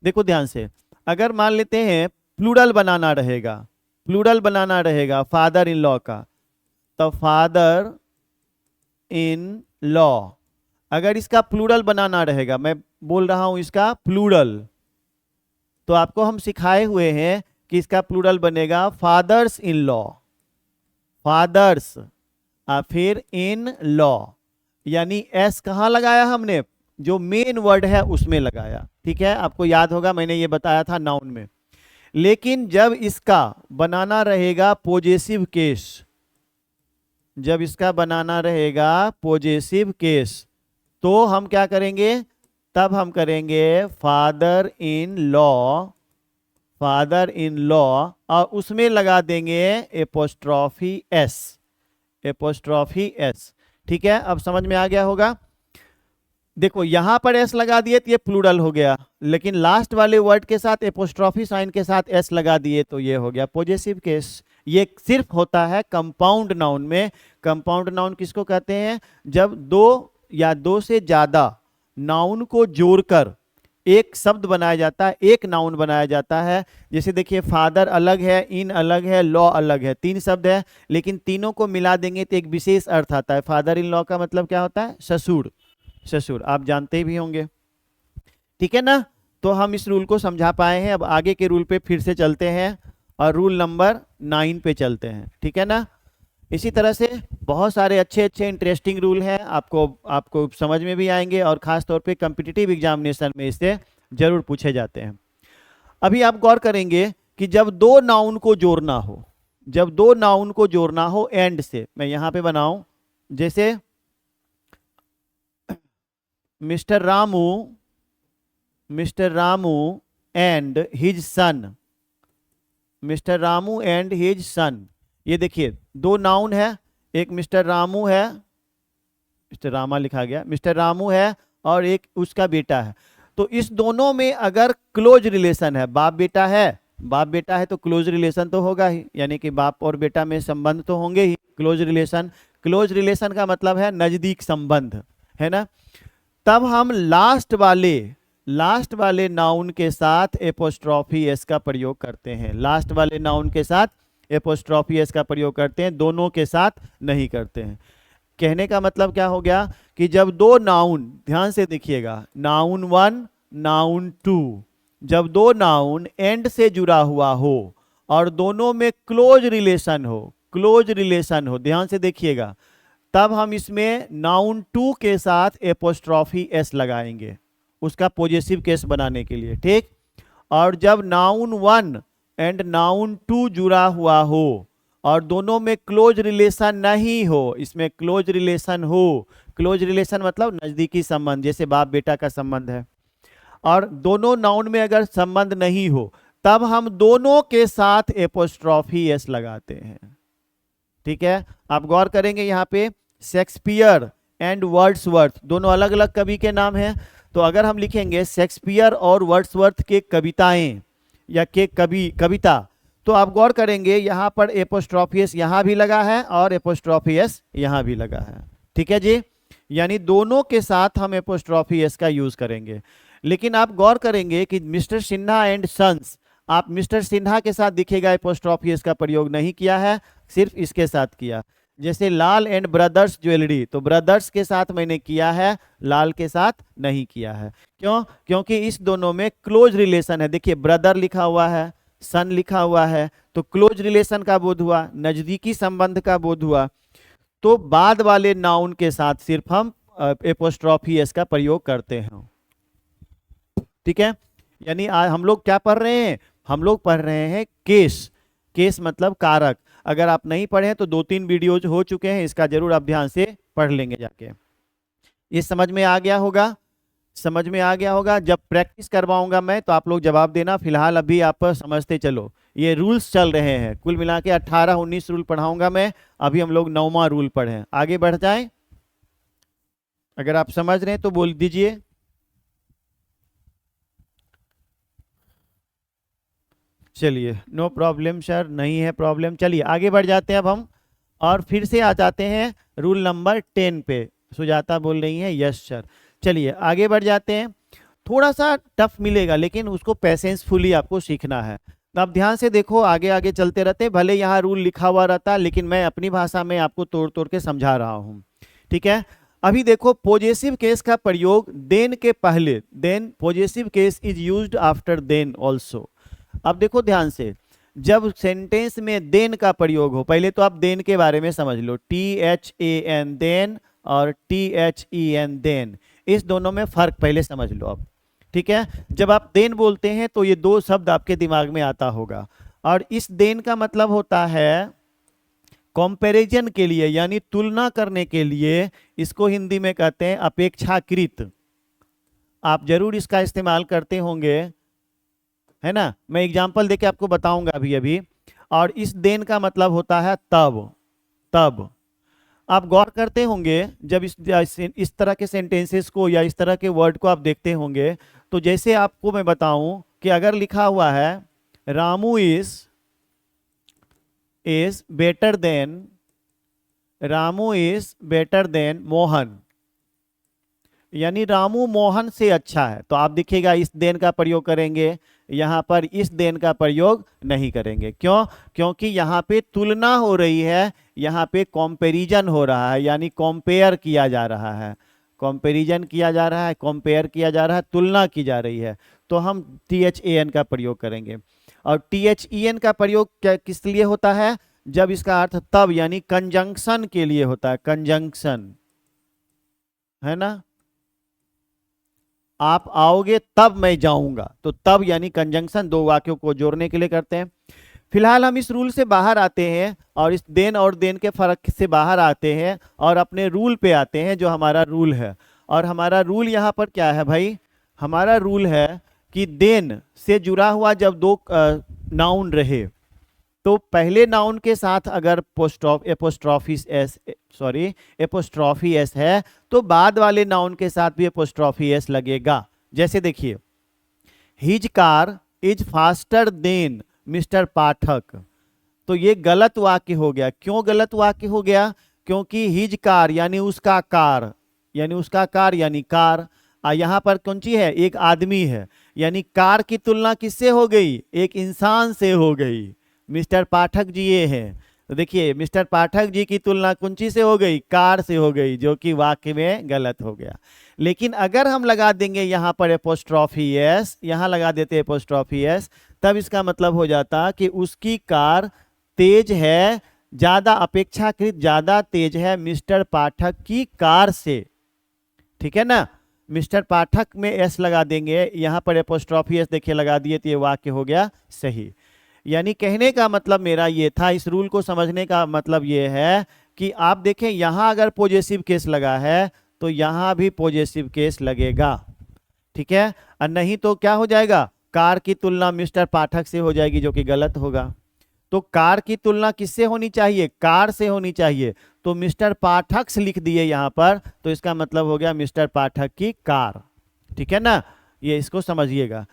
देखो ध्यान से। अगर मान लेते हैं प्लूरल बनाना रहेगा, प्लूरल बनाना रहेगा फादर इन लॉ का, तो फादर इन लॉ, अगर इसका प्लूरल बनाना रहेगा, मैं बोल रहा हूं इसका प्लूरल, तो आपको हम सिखाए हुए हैं कि इसका प्लूरल बनेगा फादर्स इन लॉ, फादर्स फिर इन लॉ, यानी एस कहां लगाया हमने, जो मेन वर्ड है उसमें लगाया। ठीक है, आपको याद होगा मैंने ये बताया था नाउन में। लेकिन जब इसका बनाना रहेगा पॉजेसिव केस, जब इसका बनाना रहेगा पॉजेसिव केस तो हम क्या करेंगे, तब हम करेंगे father in law, father in law और उसमें लगा देंगे एपोस्ट्रॉफी एस, एपोस्ट्रॉफी एस। ठीक है, अब समझ में आ गया होगा। देखो यहां पर एस लगा दिए तो ये प्लूरल हो गया, लेकिन लास्ट वाले वर्ड के साथ एपोस्ट्रॉफी साइन के साथ एस लगा दिए तो ये हो गया पॉजेसिव केस। ये सिर्फ होता है कंपाउंड नाउन में। कंपाउंड नाउन किसको कहते हैं, जब दो या दो से ज्यादा नाउन को जोड़कर एक शब्द बनाया जाता है, एक नाउन बनाया जाता है। जैसे देखिए फादर अलग है, इन अलग है, लॉ अलग है, तीन शब्द है लेकिन तीनों को मिला देंगे तो एक विशेष अर्थ आता है। फादर इन लॉ का मतलब क्या होता है, ससुर, ससुर आप जानते भी होंगे। ठीक है ना, तो हम इस रूल को समझा पाए हैं। अब आगे के रूल पे फिर से चलते हैं और रूल नंबर 9 पे चलते हैं। ठीक है ना, इसी तरह से बहुत सारे अच्छे अच्छे इंटरेस्टिंग रूल हैं, आपको समझ में भी आएंगे और खास तौर पे कॉम्पिटिटिव एग्जामिनेशन में इससे जरूर पूछे जाते हैं। अभी आप गौर करेंगे कि जब दो नाउन को जोड़ना हो, जब दो नाउन को जोड़ना हो एंड से, मैं यहां पे बनाऊं जैसे mister Ramu and his son, mister Ramu and his son, ये देखिए दो नाउन है, एक मिस्टर रामू है, मिस्टर रामा लिखा गया, मिस्टर रामू है और एक उसका बेटा है। तो इस दोनों में अगर क्लोज रिलेशन है, बाप बेटा है, बाप बेटा है तो क्लोज रिलेशन तो होगा ही, यानी कि बाप और बेटा में संबंध तो होंगे ही, क्लोज रिलेशन। क्लोज रिलेशन का मतलब है नजदीक संबंध, है ना। तब हम लास्ट वाले नाउन के साथ एपोस्ट्रॉफी एस का प्रयोग करते हैं, लास्ट वाले नाउन के साथ एपोस्ट्रॉफी एस का प्रयोग करते हैं, दोनों के साथ नहीं करते हैं। कहने का मतलब क्या हो गया कि जब दो नाउन, ध्यान से देखिएगा, नाउन 1 नाउन 2, जब दो नाउन एंड से जुड़ा हुआ हो और दोनों में क्लोज रिलेशन हो, क्लोज रिलेशन हो, ध्यान से देखिएगा, तब हम इसमें नाउन 2 के साथ एपोस्ट्रॉफी एस लगाएंगे उसका पॉजेसिव केस बनाने के लिए। ठीक, और जब नाउन 1 एंड नाउन 2 जुड़ा हुआ हो और दोनों में क्लोज रिलेशन नहीं हो, इसमें क्लोज रिलेशन हो, क्लोज रिलेशन मतलब नजदीकी संबंध, जैसे बाप बेटा का संबंध है, और दोनों नाउन में अगर संबंध नहीं हो तब हम दोनों के साथ एपोस्ट्रॉफी एस लगाते हैं। ठीक है, आप गौर करेंगे यहाँ पे शेक्सपियर एंड वर्ड्सवर्थ दोनों अलग अलग कवि के नाम हैं। तो अगर हम लिखेंगे शेक्सपियर और वर्ड्सवर्थ के कविताएं या के कविता, तो आप गौर करेंगे यहाँ पर एपोस्ट्रॉफी एस यहाँ भी लगा है और एपोस्ट्रॉफी एस यहाँ भी लगा है। ठीक है जी, यानी दोनों के साथ हम एपोस्ट्रॉफी एस का यूज करेंगे। लेकिन आप गौर करेंगे कि मिस्टर सिन्हा एंड सन्स, आप मिस्टर सिन्हा के साथ दिखेगा एपोस्ट्रॉफी एस का प्रयोग नहीं किया है, सिर्फ इसके साथ किया। जैसे लाल एंड ब्रदर्स ज्वेलरी, तो ब्रदर्स के साथ मैंने किया है, लाल के साथ नहीं किया है। क्यों? क्योंकि इस दोनों में क्लोज रिलेशन है। देखिए ब्रदर लिखा हुआ है, सन लिखा हुआ है, तो क्लोज रिलेशन का बोध हुआ, नजदीकी संबंध का बोध हुआ। तो बाद वाले नाउन के साथ सिर्फ हम एपोस्ट्रॉफी एस का प्रयोग करते हैं। ठीक है, यानी आज हम लोग क्या पढ़ रहे हैं, हम लोग पढ़ रहे हैं केस। केस मतलब कारक। अगर आप नहीं पढ़े हैं तो 2-3 वीडियोज हो चुके हैं, इसका जरूर आप ध्यान से पढ़ लेंगे जाके। ये समझ में आ गया होगा, समझ में आ गया होगा। जब प्रैक्टिस करवाऊंगा मैं तो आप लोग जवाब देना, फिलहाल अभी आप समझते चलो। ये रूल्स चल रहे हैं, कुल मिला के 18-19 रूल पढ़ाऊंगा मैं, अभी हम लोग 9वां रूल पढ़े। आगे बढ़ जाए, अगर आप समझ रहे हैं तो बोल दीजिए। चलिए, नो प्रॉब्लम सर, नहीं है प्रॉब्लम। चलिए आगे बढ़ जाते हैं अब हम, और फिर से आ जाते हैं रूल नंबर 10 पे। सुजाता बोल रही है यस सर। चलिए आगे बढ़ जाते हैं। थोड़ा सा टफ मिलेगा लेकिन उसको पैसेंसफुली आपको सीखना है। तो आप ध्यान से देखो, आगे आगे चलते रहते हैं, भले यहाँ रूल लिखा हुआ रहता है लेकिन मैं अपनी भाषा में आपको तोड़ तोड़ के समझा रहा हूँ। ठीक है, अभी देखो पॉजेसिव केस का प्रयोग देन के पहले, then possessive case is used after than also. अब देखो ध्यान से, जब सेंटेंस में देन का प्रयोग हो, पहले तो आप देन के बारे में समझ लो, THAN देन और THEN देन, इस दोनों में फर्क पहले समझ लो अब। ठीक है, जब आप देन बोलते हैं तो ये दो शब्द आपके दिमाग में आता होगा, और इस देन का मतलब होता है कंपैरिजन के लिए, यानी तुलना करने के लिए। इसको हिंदी में कहते हैं अपेक्षाकृत। आप जरूर इसका इस्तेमाल करते होंगे, है ना। मैं एग्जाम्पल देके आपको बताऊंगा अभी अभी। और इस देन का मतलब होता है तब। तब आप गौर करते होंगे, जब इस तरह के सेंटेंसेस को या इस तरह के वर्ड को आप देखते होंगे, तो जैसे आपको मैं बताऊं कि अगर लिखा हुआ है Ramu is better then, Ramu is better then Mohan, यानी रामू मोहन से अच्छा है, तो आप देखिएगा इस देन का प्रयोग करेंगे, यहाँ पर इस देन का प्रयोग नहीं करेंगे। क्यों? क्योंकि यहाँ पे तुलना हो रही है, यहाँ पे कंपैरिजन हो रहा है, यानी कंपेयर किया जा रहा है, कंपैरिजन किया जा रहा है, कंपेयर किया जा रहा है, तुलना की जा रही है, तो हम THAN का प्रयोग करेंगे। और THEN का प्रयोग क्या किस लिए होता है? जब इसका अर्थ तब यानी कंजंक्शन के लिए होता है, कंजंक्शन, है ना। आप आओगे तब मैं जाऊंगा, तो तब यानी कंजंक्शन, दो वाक्यों को जोड़ने के लिए करते हैं। फिलहाल हम इस रूल से बाहर आते हैं, और इस देन और देन के फर्क से बाहर आते हैं, और अपने रूल पे आते हैं जो हमारा रूल है। और हमारा रूल यहाँ पर क्या है भाई? हमारा रूल है कि देन से जुड़ा हुआ जब दो नाउन रहे, तो पहले नाउन के साथ अगर एपोस्ट्रॉफी एस है, तो बाद वाले नाउन के साथ भी एपोस्ट्रॉफी एस लगेगा। जैसे देखिए, his car is faster than mister Pathak, तो ये गलत वाक्य हो गया। क्यों गलत वाक्य हो गया? क्योंकि हिज कार यानी उसका कार, यानी उसका कार यानी कार, यहाँ पर कौन सी है? एक आदमी है, यानी कार की तुलना किससे हो गई? एक इंसान से हो गई। मिस्टर पाठक जी ये हैं, तो देखिए मिस्टर पाठक जी की तुलना कौन सी से हो गई? कार से हो गई, जो कि वाक्य में गलत हो गया। लेकिन अगर हम लगा देंगे यहाँ पर एपोस्ट्रॉफी एस, यहाँ लगा देते एपोस्ट्रॉफी एस, तब इसका मतलब हो जाता कि उसकी कार तेज है, ज्यादा, अपेक्षाकृत ज्यादा तेज है मिस्टर पाठक की कार से। ठीक है ना, मिस्टर पाठक में एस लगा देंगे, यहाँ पर एपोस्ट्रॉफी एस देखिए लगा दिए, तो ये वाक्य हो गया सही। यानी कहने का मतलब मेरा ये था, इस रूल को समझने का मतलब ये है कि आप देखें यहाँ अगर पॉजिटिव केस लगा है तो यहाँ भी पॉजिटिव केस लगेगा। ठीक है, और नहीं तो क्या हो जाएगा? कार की तुलना मिस्टर पाठक से हो जाएगी, जो कि गलत होगा। तो कार की तुलना किससे होनी चाहिए? कार से होनी चाहिए। तो मिस्टर पाठक से लिख दिए यहाँ पर, तो इसका मतलब हो गया मिस्टर पाठक की कार। ठीक है ना, ये इसको समझिएगा।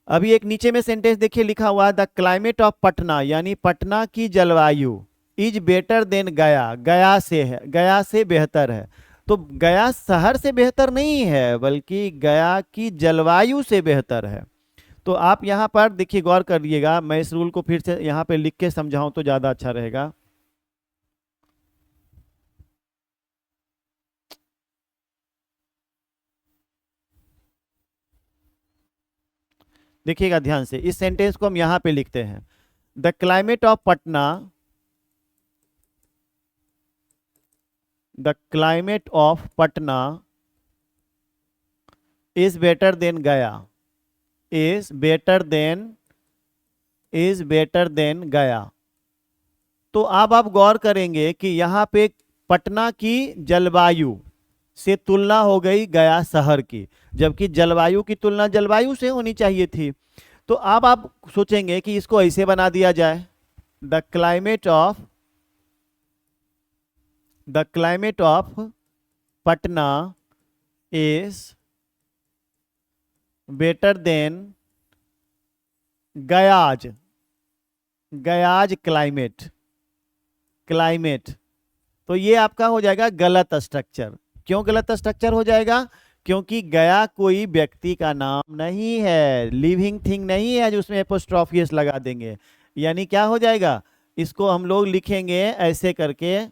अभी एक नीचे में सेंटेंस देखिए लिखा हुआ है, द क्लाइमेट ऑफ पटना, यानी पटना की जलवायु इज बेटर देन गया, गया से है, गया से बेहतर है। तो गया शहर से बेहतर नहीं है, बल्कि गया की जलवायु से बेहतर है। तो आप यहाँ पर देखिए, गौर करिएगा, मैं इस रूल को फिर से यहाँ पे लिख के समझाऊं तो ज्यादा अच्छा रहेगा। देखिएगा ध्यान से, इस सेंटेंस को हम यहाँ पे लिखते हैं, the climate of Patna, the climate of Patna is better then गया। इज बेटर देन गया। तो अब आप गौर करेंगे कि यहाँ पे पटना की जलवायु से तुलना हो गई गया शहर की, जबकि जलवायु की तुलना जलवायु से होनी चाहिए थी। तो अब आप सोचेंगे कि इसको ऐसे बना दिया जाए, the climate of Patna is better than Gaya's climate. तो ये आपका हो जाएगा गलत स्ट्रक्चर। क्यों गलत स्ट्रक्चर हो जाएगा? क्योंकि गया कोई व्यक्ति का नाम नहीं है, लिविंग थिंग नहीं है जो उसमें एपोस्ट्रोफियस लगा देंगे। यानी क्या हो जाएगा, इसको हम लोग लिखेंगे ऐसे करके,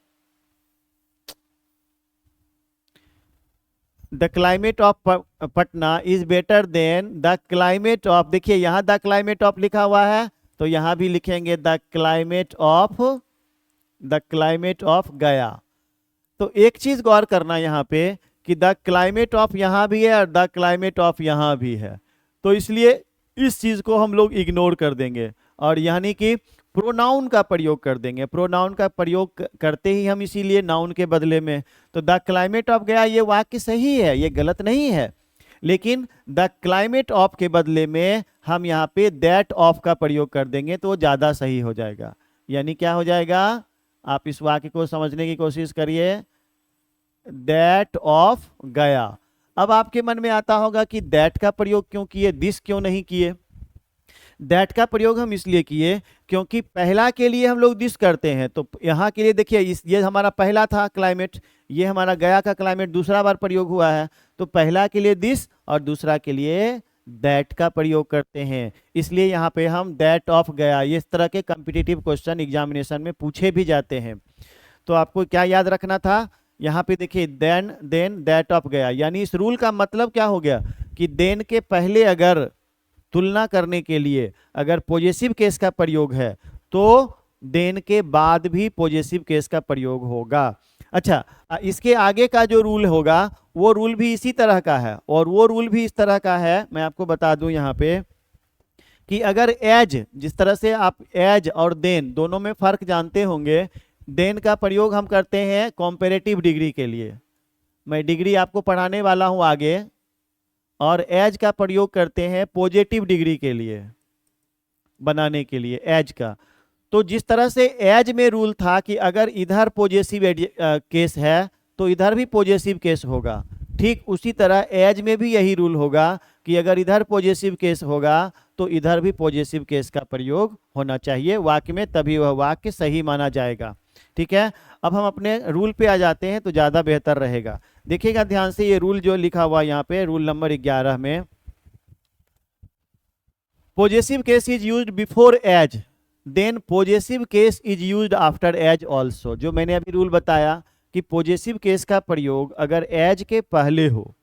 the climate of Patna is better then the climate of, देखिए यहां द क्लाइमेट ऑफ लिखा हुआ है तो यहां भी लिखेंगे द क्लाइमेट ऑफ गया। तो एक चीज गौर करना यहाँ पे कि द क्लाइमेट ऑफ यहाँ भी है और द क्लाइमेट ऑफ यहाँ भी है, तो इसलिए इस चीज को हम लोग इग्नोर कर देंगे और यानी कि प्रोनाउन का प्रयोग कर देंगे। प्रोनाउन का प्रयोग करते ही हम इसीलिए नाउन के बदले में, तो द क्लाइमेट ऑफ गया ये वाक्य सही है, ये गलत नहीं है, लेकिन द क्लाइमेट ऑफ के बदले में हम यहाँ पे दैट ऑफ का प्रयोग कर देंगे तो ज्यादा सही हो जाएगा। यानी क्या हो जाएगा, आप इस वाक्य को समझने की कोशिश करिए, दैट ऑफ गया। अब आपके मन में आता होगा कि दैट का प्रयोग क्यों किए, दिस क्यों नहीं किए? दैट का प्रयोग हम इसलिए किए क्योंकि पहला के लिए हम लोग दिस करते हैं, तो यहाँ के लिए देखिए ये हमारा पहला था क्लाइमेट, ये हमारा गया का क्लाइमेट दूसरा बार प्रयोग हुआ है, तो पहला के लिए दिस और दूसरा के लिए दैट का प्रयोग करते हैं। इसलिए यहाँ पे हम दैट ऑफ गया, इस तरह के कॉम्पिटिटिव क्वेश्चन एग्जामिनेशन में पूछे भी जाते हैं। तो आपको क्या याद रखना था, यहाँ पे देखिए देन दैट ऑफ गया, यानी इस रूल का मतलब क्या हो गया कि देन के पहले अगर तुलना करने के लिए अगर पॉजिटिव केस का प्रयोग है तो देन के बाद भी पॉजिटिव केस का प्रयोग होगा। अच्छा, इसके आगे का जो रूल होगा वो रूल भी इसी तरह का है, और वो रूल भी इस तरह का है, मैं आपको बता दूं यहाँ पे कि अगर एज, जिस तरह से आप एज और देन दोनों में फर्क जानते होंगे, देन का प्रयोग हम करते हैं कॉम्पेरेटिव डिग्री के लिए, मैं डिग्री आपको पढ़ाने वाला हूं आगे, और एज का प्रयोग करते हैं पॉजिटिव डिग्री के लिए बनाने के लिए एज का। तो जिस तरह से एज में रूल था कि अगर इधर पॉजिटिव केस है तो इधर भी पॉजिटिव केस होगा, ठीक उसी तरह एज में भी यही रूल होगा कि अगर इधर पॉजिटिव केस होगा तो इधर भी पॉजिटिव केस का प्रयोग होना चाहिए वाक्य में, तभी वह वाक्य सही माना जाएगा। ठीक है, अब हम अपने रूल पे आ जाते हैं तो ज़्यादा बेहतर रहेगा। देखिएगा ध्यान से, ये रूल जो लिखा हुआ यहाँ पे रूल नंबर 11 में, positive case is used before as, then positive case is used after as also. जो मैंने अभी रूल बताया कि पॉजिटिव केस का प्रयोग अगर एज के पहले हो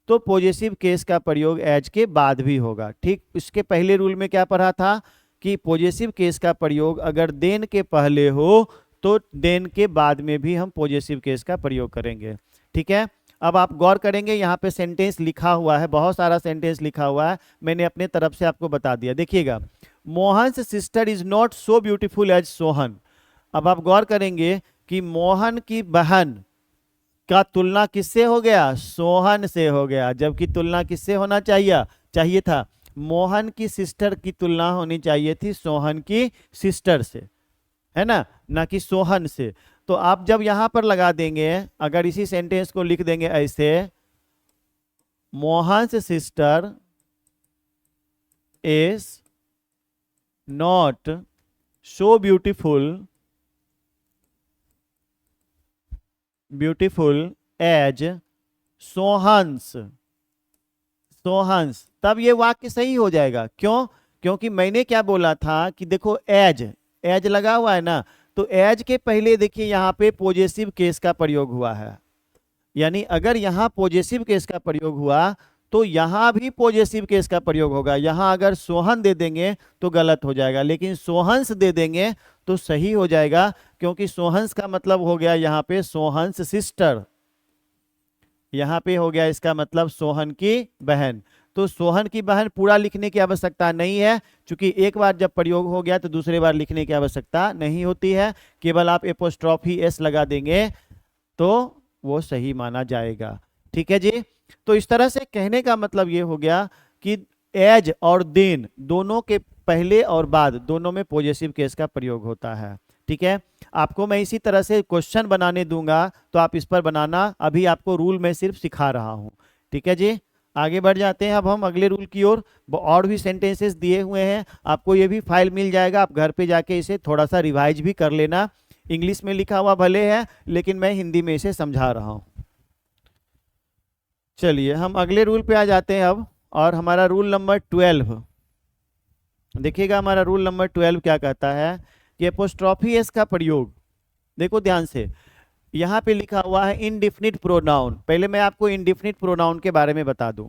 तो पॉजिटिव केस का प्रयोग एज के बाद भी होगा। ठीक, इसके पहले रूल में क्या पढ़ा था कि पॉजिटिव केस का प्रयोग अगर देन के पहले हो तो देन के बाद में भी हम पॉजिटिव केस का प्रयोग करेंगे। ठीक है, अब आप गौर करेंगे यहाँ पे सेंटेंस लिखा हुआ है, बहुत सारा सेंटेंस लिखा हुआ है, मैंने अपने तरफ से आपको बता दिया। देखिएगा, Mohan's sister is not so beautiful as Sohan. अब आप गौर करेंगे कि मोहन की बहन का तुलना किससे हो गया, सोहन से हो गया, जबकि तुलना किससे होना चाहिए था, मोहन की सिस्टर की तुलना होनी चाहिए थी सोहन की सिस्टर से, है ना कि सोहन से। तो आप जब यहां पर लगा देंगे, अगर इसी सेंटेंस को लिख देंगे ऐसे, Mohan's sister is not so beautiful as Sohan's, तब ये वाक्य सही हो जाएगा। क्यों? क्योंकि मैंने क्या बोला था कि देखो एज लगा हुआ है ना, तो एज के पहले देखिए यहाँ पे पॉजिटिव केस का प्रयोग हुआ है, यानी अगर यहाँ पॉजिटिव केस का प्रयोग हुआ तो यहाँ भी पॉजिटिव केस का प्रयोग होगा। यहाँ अगर सोहन दे देंगे तो गलत हो जाएगा, लेकिन सोहंस दे देंगे तो सही हो जाएगा, क्योंकि सोहंस का मतलब हो गया यहाँ पे सोहंस सिस्टर, यहाँ पे हो गया इसका मतलब सोहन की बहन। तो सोहन की बहन पूरा लिखने की आवश्यकता नहीं है, क्योंकि एक बार जब प्रयोग हो गया तो दूसरे बार लिखने की आवश्यकता नहीं होती है। केवल आप एपोस्ट्रॉफी एस लगा देंगे तो वो सही माना जाएगा। ठीक है जी। तो इस तरह से कहने का मतलब ये हो गया कि एज और देन दोनों के पहले और बाद दोनों में पॉजेसिव केस का प्रयोग होता है। ठीक है, आपको मैं इसी तरह से क्वेश्चन बनाने दूंगा तो आप इस पर बनाना, अभी आपको रूल में सिर्फ सिखा रहा हूं। ठीक है जी, आगे बढ़ जाते हैं अब हम अगले रूल की ओर। और भी सेंटेंसेस दिए हुए हैं, आपको ये भी फाइल मिल जाएगा, आप घर पे जाके इसे थोड़ा सा रिवाइज भी कर लेना। इंग्लिश में लिखा हुआ भले है, लेकिन मैं हिंदी में इसे समझा रहा हूं। चलिए हम अगले रूल पे आ जाते हैं अब, और हमारा रूल नंबर 12। देखिएगा हमारा रूल नंबर 12 क्या कहता है कि एपोस्ट्रॉफी एस का प्रयोग, देखो ध्यान से, यहाँ पे लिखा हुआ है इंडिफिनिट प्रोनाउन। पहले मैं आपको इंडिफिनिट प्रोनाउन के बारे में बता दूं।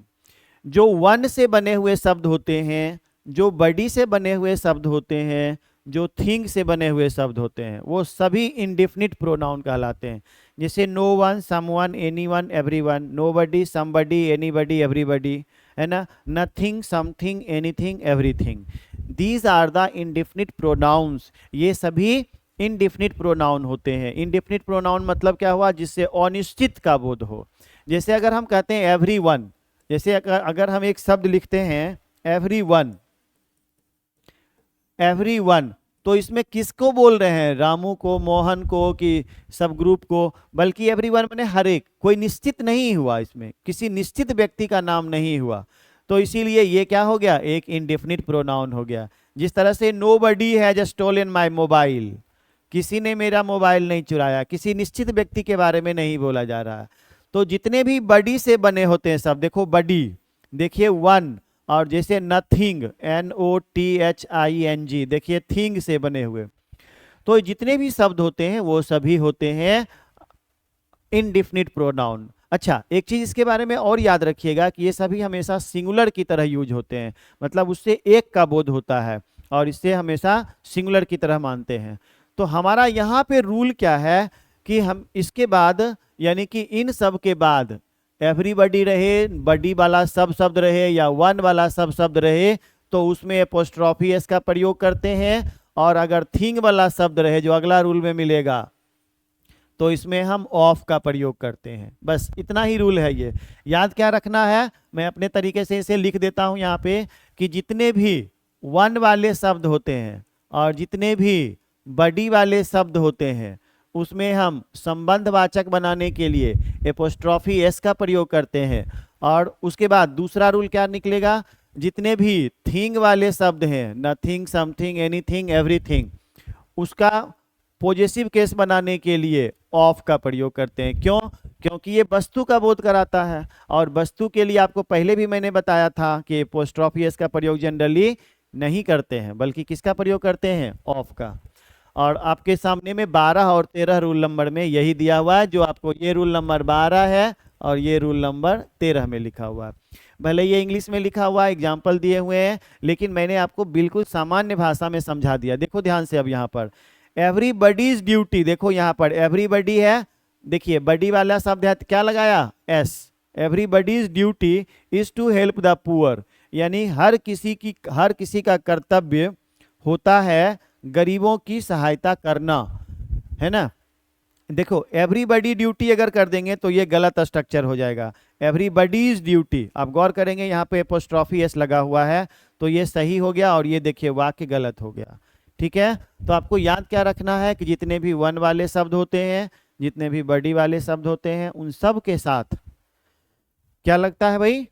जो वन से बने हुए शब्द होते हैं, जो बडी से बने हुए शब्द होते हैं, जो थिंग से बने हुए शब्द होते हैं, वो सभी इंडिफिनिट प्रोनाउन कहलाते हैं। जैसे no one, someone, anyone, everyone, nobody, somebody, anybody, everybody, है ना, nothing, something, anything, everything. These are the indefinite pronouns. ये सभी इनडिफिनिट प्रोनाउन होते हैं। इनडिफिनिट प्रोनाउन मतलब क्या हुआ, जिससे अनिश्चित का बोध हो। जैसे अगर हम कहते हैं एवरीवन, जैसे अगर हम एक शब्द लिखते हैं एवरीवन, एवरीवन, तो इसमें किसको बोल रहे हैं, रामू को, मोहन को, कि सब ग्रुप को? बल्कि एवरीवन माने हर एक, कोई निश्चित नहीं हुआ, इसमें किसी निश्चित व्यक्ति का नाम नहीं हुआ। तो इसीलिए ये क्या हो गया, एक इंडेफिनिट प्रोनाउन हो गया। जिस तरह से nobody has stolen my mobile, किसी ने मेरा मोबाइल नहीं चुराया, किसी निश्चित व्यक्ति के बारे में नहीं बोला जा रहा। तो जितने भी बडी से बने होते हैं सब, देखो बडी, देखिए वन, और जैसे नथिंग, NOTHING, देखिए थिंग से बने हुए। तो जितने भी शब्द होते हैं वो सभी होते हैं इनडिफिनिट प्रोनाउन। अच्छा, एक चीज इसके बारे में और याद रखिएगा कि ये सभी हमेशा सिंगुलर की तरह यूज होते हैं, मतलब उससे एक का बोध होता है और इससे हमेशा सिंगुलर की तरह मानते हैं। तो हमारा यहाँ पे रूल क्या है कि हम इसके बाद, यानी कि इन सब के बाद एवरीबडी रहे, बडी वाला सब शब्द रहे या वन वाला सब शब्द रहे, तो उसमें एपोस्ट्रॉफी एस का प्रयोग करते हैं। और अगर थिंग वाला शब्द रहे, जो अगला रूल में मिलेगा, तो इसमें हम ऑफ का प्रयोग करते हैं। बस इतना ही रूल है। ये याद क्या रखना है, मैं अपने तरीके से इसे लिख देता हूं यहाँ पे, कि जितने भी वन वाले शब्द होते हैं और जितने भी बडी वाले शब्द होते हैं, उसमें हम संबंधवाचक बनाने के लिए एपोस्ट्रॉफी एस का प्रयोग करते हैं। और उसके बाद दूसरा रूल क्या निकलेगा, जितने भी थिंग वाले शब्द हैं, नथिंग, समथिंग, एनीथिंग, एवरीथिंग, उसका पॉजेसिव केस बनाने के लिए ऑफ का प्रयोग करते हैं। क्यों? क्योंकि ये वस्तु का बोध कराता है, और वस्तु के लिए आपको पहले भी मैंने बताया था कि एपोस्ट्रॉफी एस का प्रयोग जनरली नहीं करते हैं, बल्कि किसका प्रयोग करते हैं, ऑफ का। और आपके सामने में 12 और 13 रूल नंबर में यही दिया हुआ है, जो आपको ये रूल नंबर 12 है और ये रूल नंबर 13 में लिखा हुआ है। भले ये इंग्लिश में लिखा हुआ, एग्जाम्पल दिए हुए हैं, लेकिन मैंने आपको बिल्कुल सामान्य भाषा में समझा दिया। देखो ध्यान से, अब यहाँ पर एवरीबडीज ड्यूटी, देखो यहाँ पर एवरीबडी है, देखिए बडी वाला शब्द है, क्या लगाया, S. Everybody's duty is to help the poor, यानी हर किसी का कर्तव्य होता है गरीबों की सहायता करना, है ना। देखो एवरीबडी ड्यूटी अगर कर देंगे तो ये गलत स्ट्रक्चर हो जाएगा। एवरीबडीज ड्यूटी, आप गौर करेंगे यहाँ पे एपोस्ट्रॉफी एस लगा हुआ है, तो ये सही हो गया, और ये देखिए वाक्य गलत हो गया। ठीक है, तो आपको याद क्या रखना है कि जितने भी वन वाले शब्द होते हैं, जितने भी बडी वाले शब्द होते हैं, उन सब के साथ क्या लगता है भाई,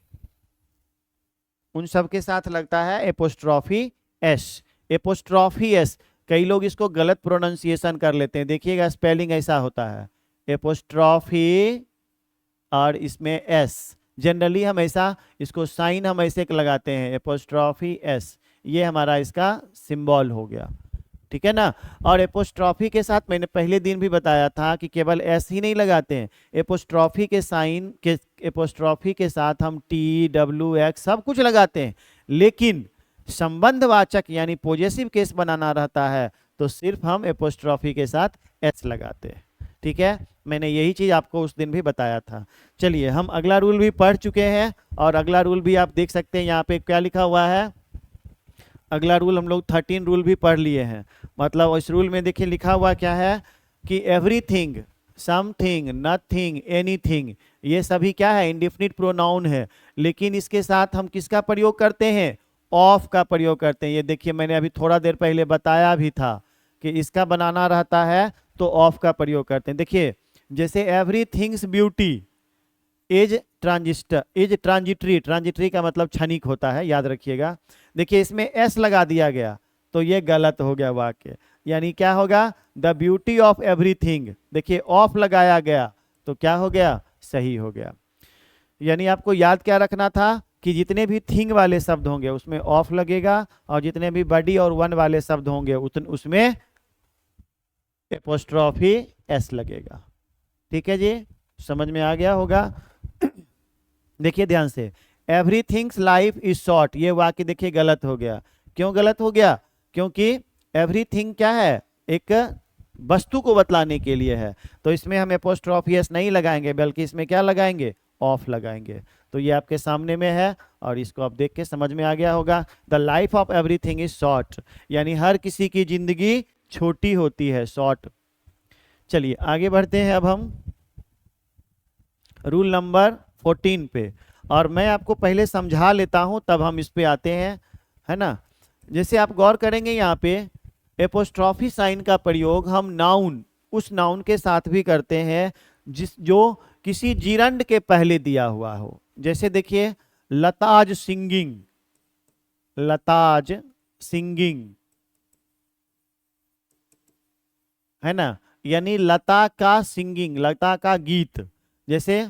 उन सब के साथ लगता है एपोस्ट्रॉफी एस। एपोस्ट्रॉफी एस, कई लोग इसको गलत प्रोनाउंसिएशन कर लेते हैं, देखिएगा स्पेलिंग ऐसा होता है, एपोस्ट्रॉफी और इसमें एस। जनरली हम ऐसा, इसको साइन हम ऐसे लगाते हैं, एपोस्ट्रॉफी एस, ये हमारा इसका सिंबल हो गया। ठीक है ना। और एपोस्ट्रॉफी के साथ मैंने पहले दिन भी बताया था कि केवल एस ही नहीं लगाते हैं, एपोस्ट्रॉफी के साइन के, एपोस्ट्रॉफी के साथ हम टी, डब्ल्यू, एक्स सब कुछ लगाते हैं, लेकिन संबंधवाचक यानी पॉजेसिव केस बनाना रहता है तो सिर्फ हम एपोस्ट्रॉफी के साथ एस लगाते हैं। ठीक है, मैंने यही चीज आपको उस दिन भी बताया था। चलिए हम अगला रूल भी पढ़ चुके हैं, और अगला रूल भी आप देख सकते हैं यहाँ पे क्या लिखा हुआ है। अगला रूल हम लोग 13 रूल भी पढ़ लिए हैं। मतलब इस रूल में देखिए लिखा हुआ क्या है कि एवरीथिंग, समथिंग, नथिंग, एनीथिंग, ये सभी क्या है, इंडेफिनिट प्रोनाउन है। लेकिन इसके साथ हम किसका प्रयोग करते हैं, ऑफ का प्रयोग करते हैं। ये देखिए मैंने अभी थोड़ा देर पहले बताया भी था कि इसका बनाना रहता है तो ऑफ का प्रयोग करते हैं। देखिए जैसे everything's beauty is transistor is transitory, transitory का मतलब क्षणिक होता है, याद रखिएगा। देखिए इसमें एस लगा दिया गया तो ये गलत हो गया वाक्य, यानी क्या होगा, द ब्यूटी ऑफ एवरीथिंग। देखिए ऑफ लगाया गया तो क्या हो गया, सही हो गया। यानी आपको याद क्या रखना था कि जितने भी थिंग वाले शब्द होंगे उसमें ऑफ लगेगा, और जितने भी बडी और वन वाले शब्द होंगे उसमें एपोस्ट्रॉफी एस लगेगा। ठीक है जी, समझ में आ गया होगा। देखिए ध्यान से, एवरीथिंग्स लाइफ इज शॉर्ट, ये वाक्य देखिए गलत हो गया। क्यों गलत हो गया, क्योंकि एवरीथिंग क्या है, एक वस्तु को बतलाने के लिए है, तो इसमें हम एपोस्ट्रॉफी एस नहीं लगाएंगे, बल्कि इसमें क्या लगाएंगे, ऑफ लगाएंगे। तो ये आपके सामने में है, और इसको आप देख के समझ में आ गया होगा। The life of everything is short, यानी हर किसी की जिंदगी छोटी होती है, शॉर्ट। चलिए आगे बढ़ते हैं अब हम रूल नंबर 14 पे, और मैं आपको पहले समझा लेता हूं तब हम इस पे आते हैं, है ना। जैसे आप गौर करेंगे यहाँ पे एपोस्ट्रॉफी साइन का प्रयोग हम नाउन, उस नाउन के साथ भी करते हैं जो किसी जीरंड के पहले दिया हुआ हो। जैसे देखिए लताज सिंगिंग, लताज सिंगिंग, है ना, यानी लता का सिंगिंग, लता का गीत। जैसे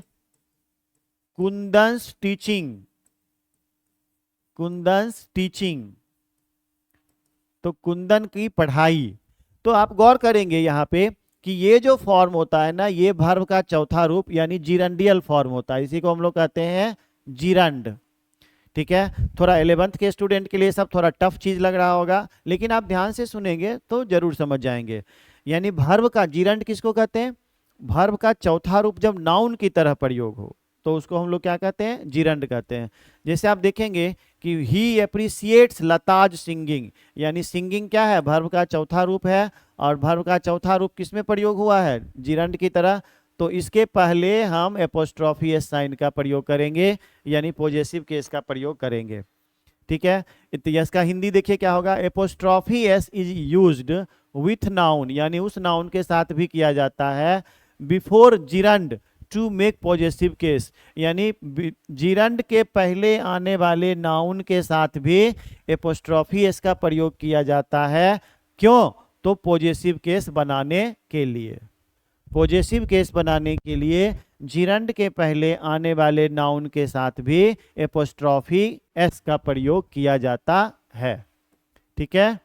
कुंदन्स टीचिंग, कुंदन्स टीचिंग, तो कुंदन की पढ़ाई। तो आप गौर करेंगे यहाँ पे कि ये जो फॉर्म होता है ना, ये वर्ब का चौथा रूप यानी जीरंडियल फॉर्म होता है, इसी को हम लोग कहते हैं जीरंड। ठीक है, थोड़ा 11th के स्टूडेंट के लिए सब थोड़ा टफ चीज लग रहा होगा, लेकिन आप ध्यान से सुनेंगे तो जरूर समझ जाएंगे। यानी वर्ब का जीरंड किसको कहते हैं, वर्ब का चौथा रूप जब नाउन की तरह प्रयोग हो तो उसको हम लोग क्या कहते हैं, जीरंड कहते हैं। जैसे आप देखेंगे कि ही अप्रिसिएट्स लताज सिंगिंग, यानी सिंगिंग क्या है, वर्ब का चौथा रूप है, और वर्ब का चौथा रूप किसमें प्रयोग हुआ है, जीरंड की तरह। तो इसके पहले हम एपोस्ट्रॉफी एस साइन का प्रयोग करेंगे, यानी पॉजेसिव केस का प्रयोग करेंगे। ठीक है, इसका हिंदी देखिए क्या होगा, apostrophe S is used with noun, यानी उस नाउन के साथ भी किया जाता है before gerund to make possessive case, यानी जीरंड के पहले आने वाले नाउन के साथ भी एपोस्ट्रॉफी एस का प्रयोग किया जाता है। क्यों, तो पॉजेसिव केस बनाने के लिए, पॉजेसिव केस बनाने के लिए जीरंड के पहले आने वाले नाउन के साथ भी एपोस्ट्रॉफी एस का प्रयोग किया जाता है। ठीक है,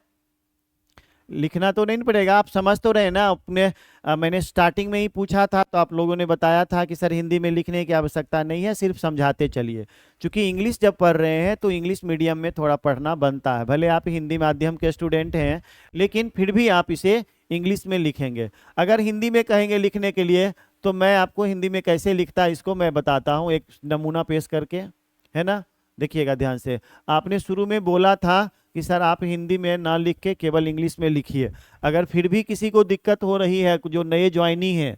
लिखना तो नहीं पड़ेगा, आप समझ तो रहे ना अपने। मैंने स्टार्टिंग में ही पूछा था तो आप लोगों ने बताया था कि सर हिंदी में लिखने की आवश्यकता नहीं है, सिर्फ समझाते चलिए। क्योंकि इंग्लिश जब पढ़ रहे हैं तो इंग्लिश मीडियम में थोड़ा पढ़ना बनता है, भले आप हिंदी माध्यम के स्टूडेंट हैं लेकिन फिर भी आप इसे इंग्लिश में लिखेंगे। अगर हिंदी में कहेंगे लिखने के लिए तो मैं आपको हिंदी में कैसे लिखता है इसको मैं बताता हूँ एक नमूना पेश करके, है ना। देखिएगा ध्यान से, आपने शुरू में बोला था कि सर आप हिंदी में ना लिख के केवल इंग्लिश में लिखिए। अगर फिर भी किसी को दिक्कत हो रही है, जो नए ज्वाइनी है,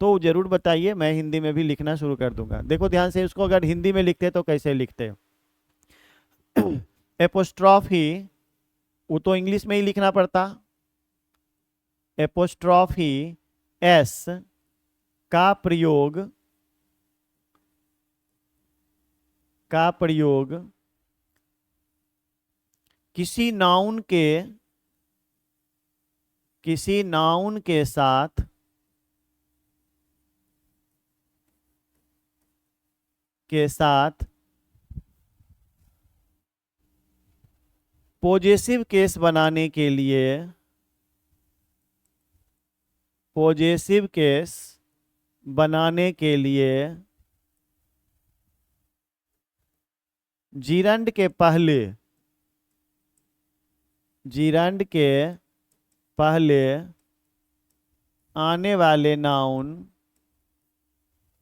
तो जरूर बताइए, मैं हिंदी में भी लिखना शुरू कर दूंगा। देखो ध्यान से, इसको अगर हिंदी में लिखते तो कैसे लिखते, एपोस्ट्रॉफी, वो तो इंग्लिश में ही लिखना पड़ता, एपोस्ट्रॉफी एस का प्रयोग किसी नाउन के साथ पॉजेसिव केस बनाने के लिए, पॉजेसिव केस बनाने के लिए जीरंड के पहले आने वाले नाउन,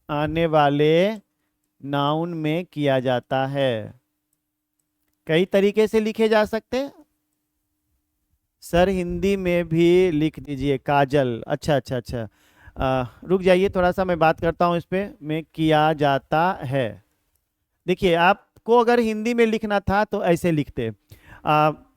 आने वाले नाउन में किया जाता है। कई तरीके से लिखे जा सकते हैं सर, हिंदी में भी लिख दीजिए काजल। अच्छा अच्छा अच्छा, रुक जाइए थोड़ा सा, मैं बात करता हूँ इस पे में किया जाता है। देखिए आपको अगर हिंदी में लिखना था तो ऐसे लिखते।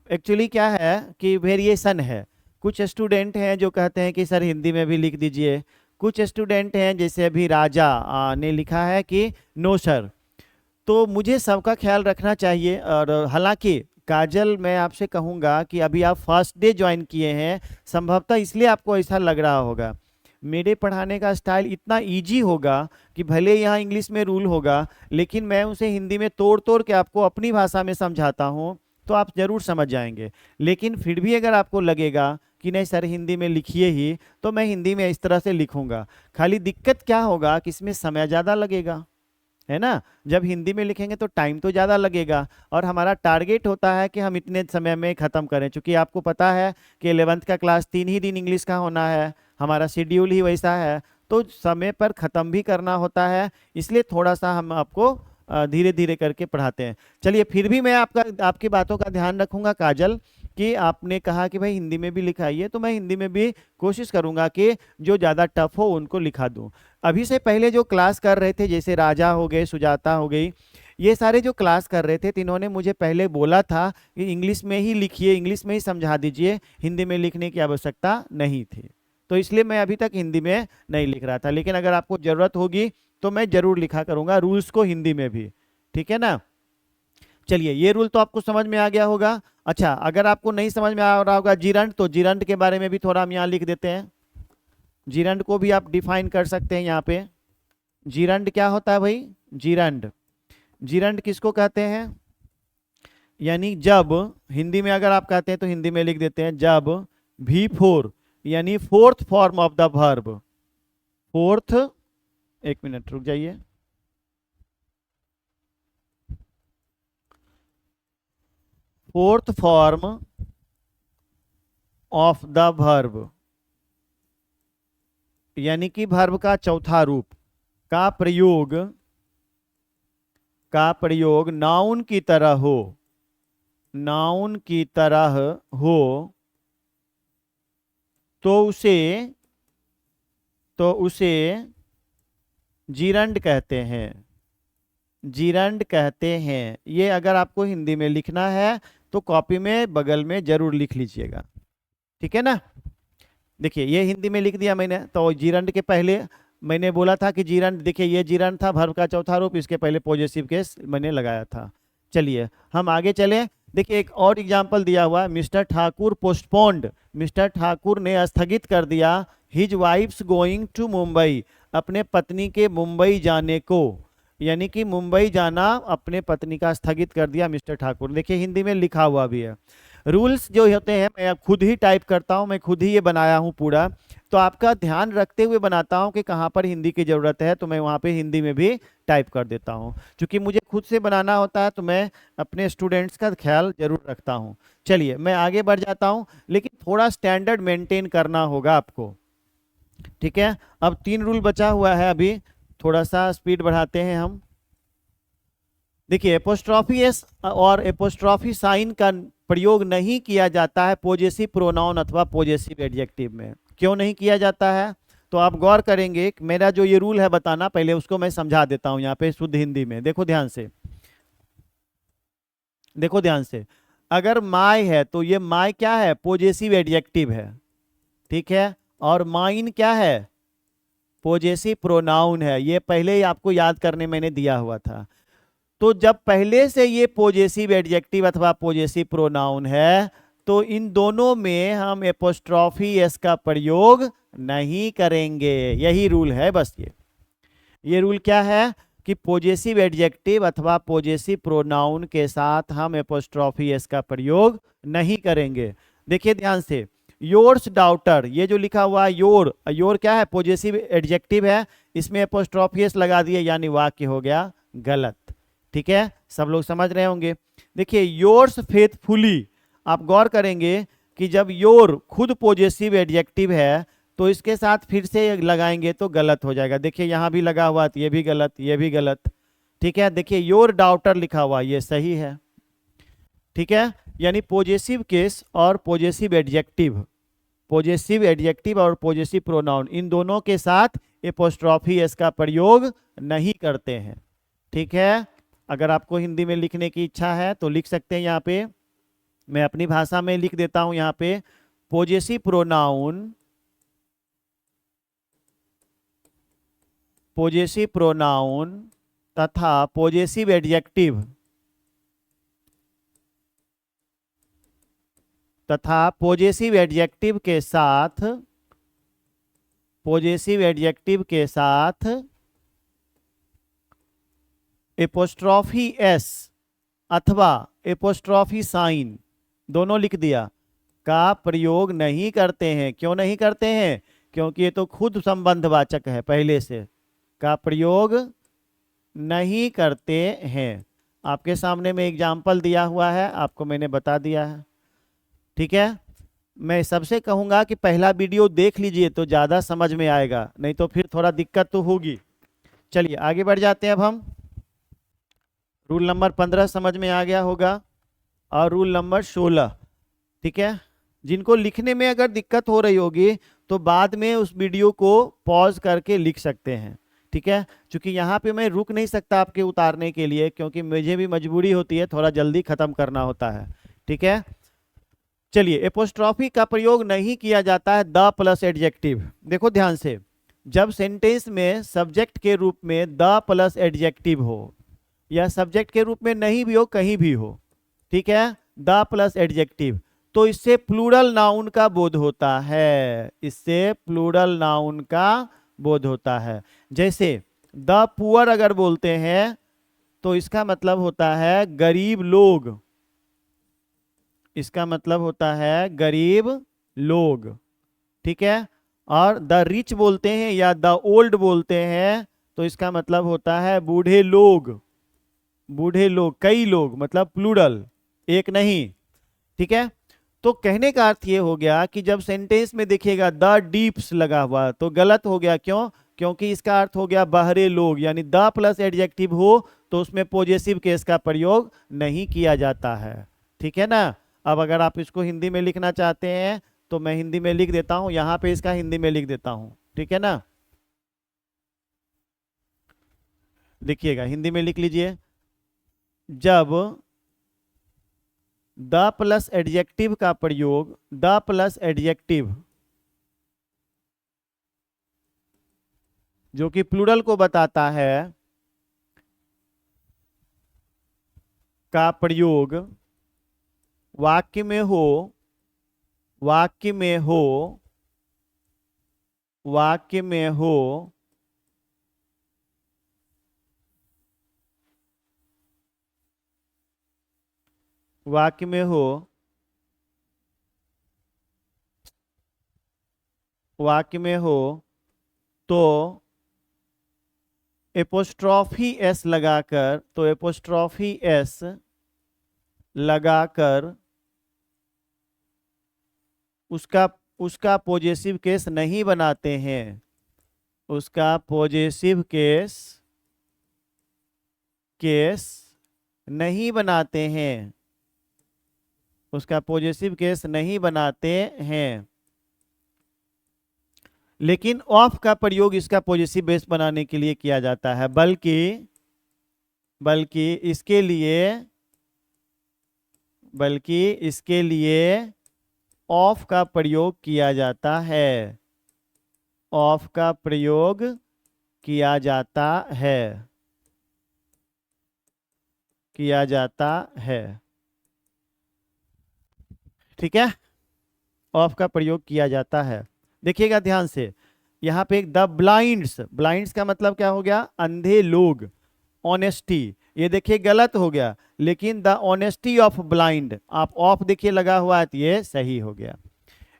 एक्चुअली क्या है कि वेरिएशन है, कुछ स्टूडेंट हैं जो कहते हैं कि सर हिंदी में भी लिख दीजिए, कुछ स्टूडेंट हैं जैसे अभी राजा ने लिखा है कि नो सर। तो मुझे सबका ख्याल रखना चाहिए। और हालांकि काजल, मैं आपसे कहूँगा कि अभी आप फर्स्ट डे ज्वाइन किए हैं, संभवतः इसलिए आपको ऐसा लग रहा होगा। मेरे पढ़ाने का स्टाइल इतना इजी होगा कि भले यहाँ इंग्लिश में रूल होगा, लेकिन मैं उसे हिंदी में तोड़ तोड़ के आपको अपनी भाषा में समझाता हूँ, तो आप ज़रूर समझ जाएंगे। लेकिन फिर भी अगर आपको लगेगा कि नहीं सर हिंदी में लिखिए ही, तो मैं हिंदी में इस तरह से लिखूंगा। खाली दिक्कत क्या होगा कि इसमें समय ज़्यादा लगेगा, है ना। जब हिंदी में लिखेंगे तो टाइम तो ज़्यादा लगेगा, और हमारा टारगेट होता है कि हम इतने समय में ख़त्म करें। चूंकि आपको पता है कि 11th का क्लास 3 ही दिन इंग्लिश का होना है, हमारा शेड्यूल ही वैसा है, तो समय पर ख़त्म भी करना होता है। इसलिए थोड़ा सा हम आपको धीरे धीरे करके पढ़ाते हैं। चलिए, फिर भी मैं आपकी बातों का ध्यान रखूंगा काजल, कि आपने कहा कि भाई हिंदी में भी लिखाइए, तो मैं हिंदी में भी कोशिश करूंगा कि जो ज़्यादा टफ हो उनको लिखा दूं। अभी से पहले जो क्लास कर रहे थे, जैसे राजा हो गए, सुजाता हो गई, ये सारे जो क्लास कर रहे थे, इन्होंने मुझे पहले बोला था कि इंग्लिश में ही लिखिए, इंग्लिश में ही समझा दीजिए, हिंदी में लिखने की आवश्यकता नहीं थी। तो इसलिए मैं अभी तक हिंदी में नहीं लिख रहा था, लेकिन अगर आपको ज़रूरत होगी तो मैं ज़रूर लिखा करूँगा रूल्स को हिंदी में भी, ठीक है ना। चलिए, ये रूल तो आपको समझ में आ गया होगा। अच्छा, अगर आपको नहीं समझ में आ रहा होगा जीरंड, तो जीरंड के बारे में भी थोड़ा हम यहाँ लिख देते हैं। जीरंड को भी आप डिफाइन कर सकते हैं यहाँ पे। जीरंड क्या होता है भाई? जीरंड, जीरंड किसको कहते हैं? यानी जब, हिंदी में अगर आप कहते हैं तो हिंदी में लिख देते हैं, जब V4 यानी fourth form of the verb, fourth, एक मिनट रुक जाइए, fourth form of the verb, यानी कि वर्ब का चौथा रूप का प्रयोग नाउन की तरह हो, नाउन की तरह हो, तो उसे जीरंड कहते हैं, जीरंड कहते हैं। ये अगर आपको हिंदी में लिखना है तो कॉपी में बगल में जरूर लिख लीजिएगा, ठीक है ना। देखिए, ये हिंदी में लिख दिया मैंने, तो जीरंड के पहले मैंने बोला था कि जीरंड, देखिए ये जीरंड था, वर्ब का चौथा रूप, इसके पहले पॉजेसिव केस मैंने लगाया था। चलिए हम आगे चले। देखिए, एक और एग्जाम्पल दिया हुआ, mister Thakur postponed, mister Thakur ने स्थगित कर दिया his wife's going to Mumbai, अपने पत्नी के मुंबई जाने को, यानी कि मुंबई जाना अपने पत्नी का स्थगित कर दिया मिस्टर ठाकुर। देखिए हिंदी में लिखा हुआ भी है। रूल्स जो होते हैं मैं खुद ही टाइप करता हूं, मैं खुद ही ये बनाया हूं पूरा, तो आपका ध्यान रखते हुए बनाता हूं कि कहां पर हिंदी की ज़रूरत है, तो मैं वहां पे हिंदी में भी टाइप कर देता हूं। क्योंकि मुझे खुद से बनाना होता है तो मैं अपने स्टूडेंट्स का ख्याल जरूर रखता हूं। चलिए मैं आगे बढ़ जाता हूं, लेकिन थोड़ा स्टैंडर्ड मेंटेन करना होगा आपको, ठीक है। अब 3 रूल बचा हुआ है, अभी थोड़ा सा स्पीड बढ़ाते हैं हम। देखिए, एपोस्ट्रॉफी एस और एपोस्ट्रॉफी साइन का प्रयोग नहीं किया जाता है पॉजेसिव प्रोनाउन अथवा पॉजेसिव एडजेक्टिव में। क्यों नहीं किया जाता है? तो आप गौर करेंगे, मेरा जो ये रूल है बताना, पहले उसको मैं समझा देता हूं यहाँ पे शुद्ध हिंदी में। देखो ध्यान से, देखो ध्यान से। अगर माय है तो ये माय क्या है? पॉजेसिव एडजेक्टिव है, ठीक है। और माइन क्या है? पॉजेसिव प्रोनाउन है। ये पहले ही आपको याद करने मैंने दिया हुआ था। तो जब पहले से ये पॉजेसिव एडजेक्टिव अथवा पॉजेसिव प्रोनाउन है, तो इन दोनों में हम एपोस्ट्रॉफी एस का प्रयोग नहीं करेंगे। यही रूल है बस। ये रूल क्या है कि पॉजेसिव एडजेक्टिव अथवा पॉजेसिव प्रोनाउन के साथ हम एपोस्ट्रॉफी एस का प्रयोग नहीं करेंगे। देखिए ध्यान से, योर्स डाउटर, ये जो लिखा हुआ है योर, योर क्या है? पॉजेसिव एडजेक्टिव है, इसमें एपोस्ट्रॉफी एस लगा दिए, यानी वाक्य हो गया गलत, ठीक है। सब लोग समझ रहे होंगे। देखिए, योर्स फेथफुली, आप गौर करेंगे कि जब योर खुद पॉजेसिव एडजेक्टिव है तो इसके साथ फिर से लगाएंगे तो गलत हो जाएगा। देखिए यहाँ भी लगा हुआ तो ये भी गलत, ये भी गलत। ठीक है, देखिए योर डाउटर लिखा हुआ, ये सही है। ठीक है, यानी पॉजेसिव केस और पॉजेसिव एडजेक्टिव, पॉजेसिव एडजेक्टिव और पॉजेसिव प्रोनाउन, इन दोनों के साथ एपोस्ट्रॉफी एस का प्रयोग नहीं करते हैं। ठीक है, अगर आपको हिंदी में लिखने की इच्छा है तो लिख सकते हैं। यहाँ पे मैं अपनी भाषा में लिख देता हूं, यहाँ पे पॉजेसिव प्रोनाउन, पॉजेसिव प्रोनाउन तथा पॉजेसिव एडजेक्टिव तथा पॉजेसिव एडजेक्टिव के साथ, पॉजेसिव एडजेक्टिव के साथ एपोस्ट्रॉफी एस अथवा एपोस्ट्रॉफी साइन, दोनों लिख दिया, का प्रयोग नहीं करते हैं। क्यों नहीं करते हैं? क्योंकि ये तो खुद संबंधवाचक है, पहले से का प्रयोग नहीं करते हैं। आपके सामने में एग्जाम्पल दिया हुआ है, आपको मैंने बता दिया है। ठीक है, मैं सबसे कहूंगा कि पहला वीडियो देख लीजिए तो ज़्यादा समझ में आएगा, नहीं तो फिर थोड़ा दिक्कत तो होगी। चलिए आगे बढ़ जाते हैं। अब हम रूल नंबर 15 समझ में आ गया होगा और रूल नंबर 16। ठीक है, जिनको लिखने में अगर दिक्कत हो रही होगी तो बाद में उस वीडियो को पॉज करके लिख सकते हैं। ठीक है, क्योंकि यहाँ पे मैं रुक नहीं सकता आपके उतारने के लिए, क्योंकि मुझे भी मजबूरी होती है, थोड़ा जल्दी खत्म करना होता है। ठीक है, चलिए, एपोस्ट्रॉफी का प्रयोग नहीं किया जाता है द प्लस एडजेक्टिव। देखो ध्यान से, जब सेंटेंस में सब्जेक्ट के रूप में द प्लस एडजेक्टिव हो या सब्जेक्ट के रूप में नहीं भी हो, कहीं भी हो, ठीक है, द प्लस एडजेक्टिव, तो इससे प्लूरल नाउन का बोध होता है, इससे प्लूरल नाउन का बोध होता है। जैसे द पुअर अगर बोलते हैं तो इसका मतलब होता है गरीब लोग, इसका मतलब होता है गरीब लोग। ठीक है, और द रिच बोलते हैं या द ओल्ड बोलते हैं तो इसका मतलब होता है बूढ़े लोग, बूढ़े लोग, कई लोग, मतलब प्लूरल, एक नहीं। ठीक है, तो कहने का अर्थ ये हो गया कि जब सेंटेंस में देखिएगा द डीप्स लगा हुआ तो गलत हो गया। क्यों? क्योंकि इसका अर्थ हो गया बहरे लोग, यानी द प्लस एडजेक्टिव हो तो उसमें पॉजेसिव केस का प्रयोग नहीं किया जाता है। ठीक है ना। अब अगर आप इसको हिंदी में लिखना चाहते हैं तो मैं हिंदी में लिख देता हूं, यहां पे इसका हिंदी में लिख देता हूं। ठीक है ना, देखिएगा हिंदी में लिख लीजिए। जब द प्लस एडजेक्टिव का प्रयोग, द प्लस एडजेक्टिव जो कि प्लूरल को बताता है, का प्रयोग वाक्य में हो, वाक्य में हो, वाक्य में हो, वाक्य में हो, वाक्य में हो तो एपोस्ट्रॉफी एस लगाकर, तो एपोस्ट्रॉफी एस लगाकर उसका उसका पॉजेसिव केस नहीं बनाते हैं, उसका पॉजेसिव केस नहीं बनाते हैं, उसका पॉजेसिव केस नहीं बनाते हैं। लेकिन ऑफ का प्रयोग इसका पॉजेसिव बेस बनाने के लिए किया जाता है, बल्कि इसके लिए ऑफ का प्रयोग किया जाता है, ऑफ का प्रयोग किया जाता है, किया जाता है। ठीक है, ऑफ का प्रयोग किया जाता है। देखिएगा ध्यान से, यहाँ पे द ब्लाइंड्स, ब्लाइंड्स का मतलब क्या हो गया? अंधे लोग। ऑनेस्टी, ये देखिए गलत हो गया, लेकिन द ऑनेस्टी ऑफ ब्लाइंड, आप ऑफ देखिए लगा हुआ है तो ये सही हो गया।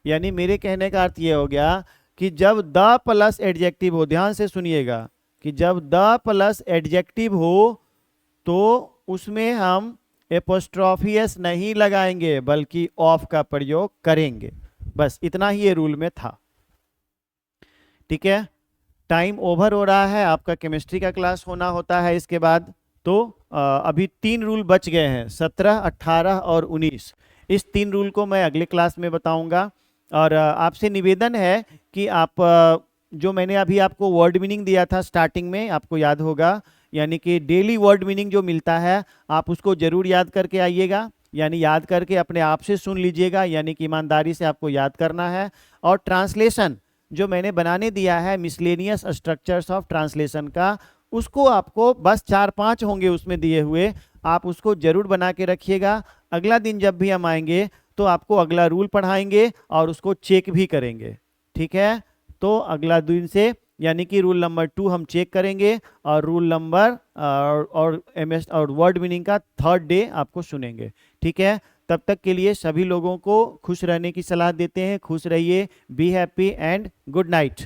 यानी मेरे कहने का अर्थ ये हो गया कि जब द प्लस एडजेक्टिव हो, ध्यान से सुनिएगा, कि जब द प्लस एडजेक्टिव हो तो उसमें हम एपोस्ट्रॉफी एस नहीं लगाएंगे बल्कि ऑफ का प्रयोग करेंगे। बस इतना ही ये रूल में था। ठीक है, टाइम ओवर हो रहा है, आपका केमिस्ट्री का क्लास होना होता है इसके बाद। तो अभी 3 रूल बच गए हैं, 17, 18 और 19। इस 3 रूल को मैं अगले क्लास में बताऊंगा। और आपसे निवेदन है कि आप जो मैंने अभी आपको वर्ड मीनिंग दिया था स्टार्टिंग में, आपको याद होगा, यानी कि डेली वर्ड मीनिंग जो मिलता है आप उसको जरूर याद करके आइएगा, यानी याद करके अपने आप से सुन लीजिएगा, यानी कि ईमानदारी से आपको याद करना है। और ट्रांसलेशन जो मैंने बनाने दिया है मिसलेनियस स्ट्रक्चर्स ऑफ ट्रांसलेशन का, उसको आपको बस 4-5 होंगे उसमें दिए हुए, आप उसको जरूर बना के रखिएगा। अगला दिन जब भी हम आएंगे तो आपको अगला रूल पढ़ाएंगे और उसको चेक भी करेंगे, ठीक है। तो अगला दिन से यानी कि रूल नंबर 2 हम चेक करेंगे, और रूल नंबर और एमएस और वर्ड मीनिंग का 3rd डे आपको सुनेंगे, ठीक है। तब तक के लिए सभी लोगों को खुश रहने की सलाह देते हैं। खुश रहिए, be happy and good night.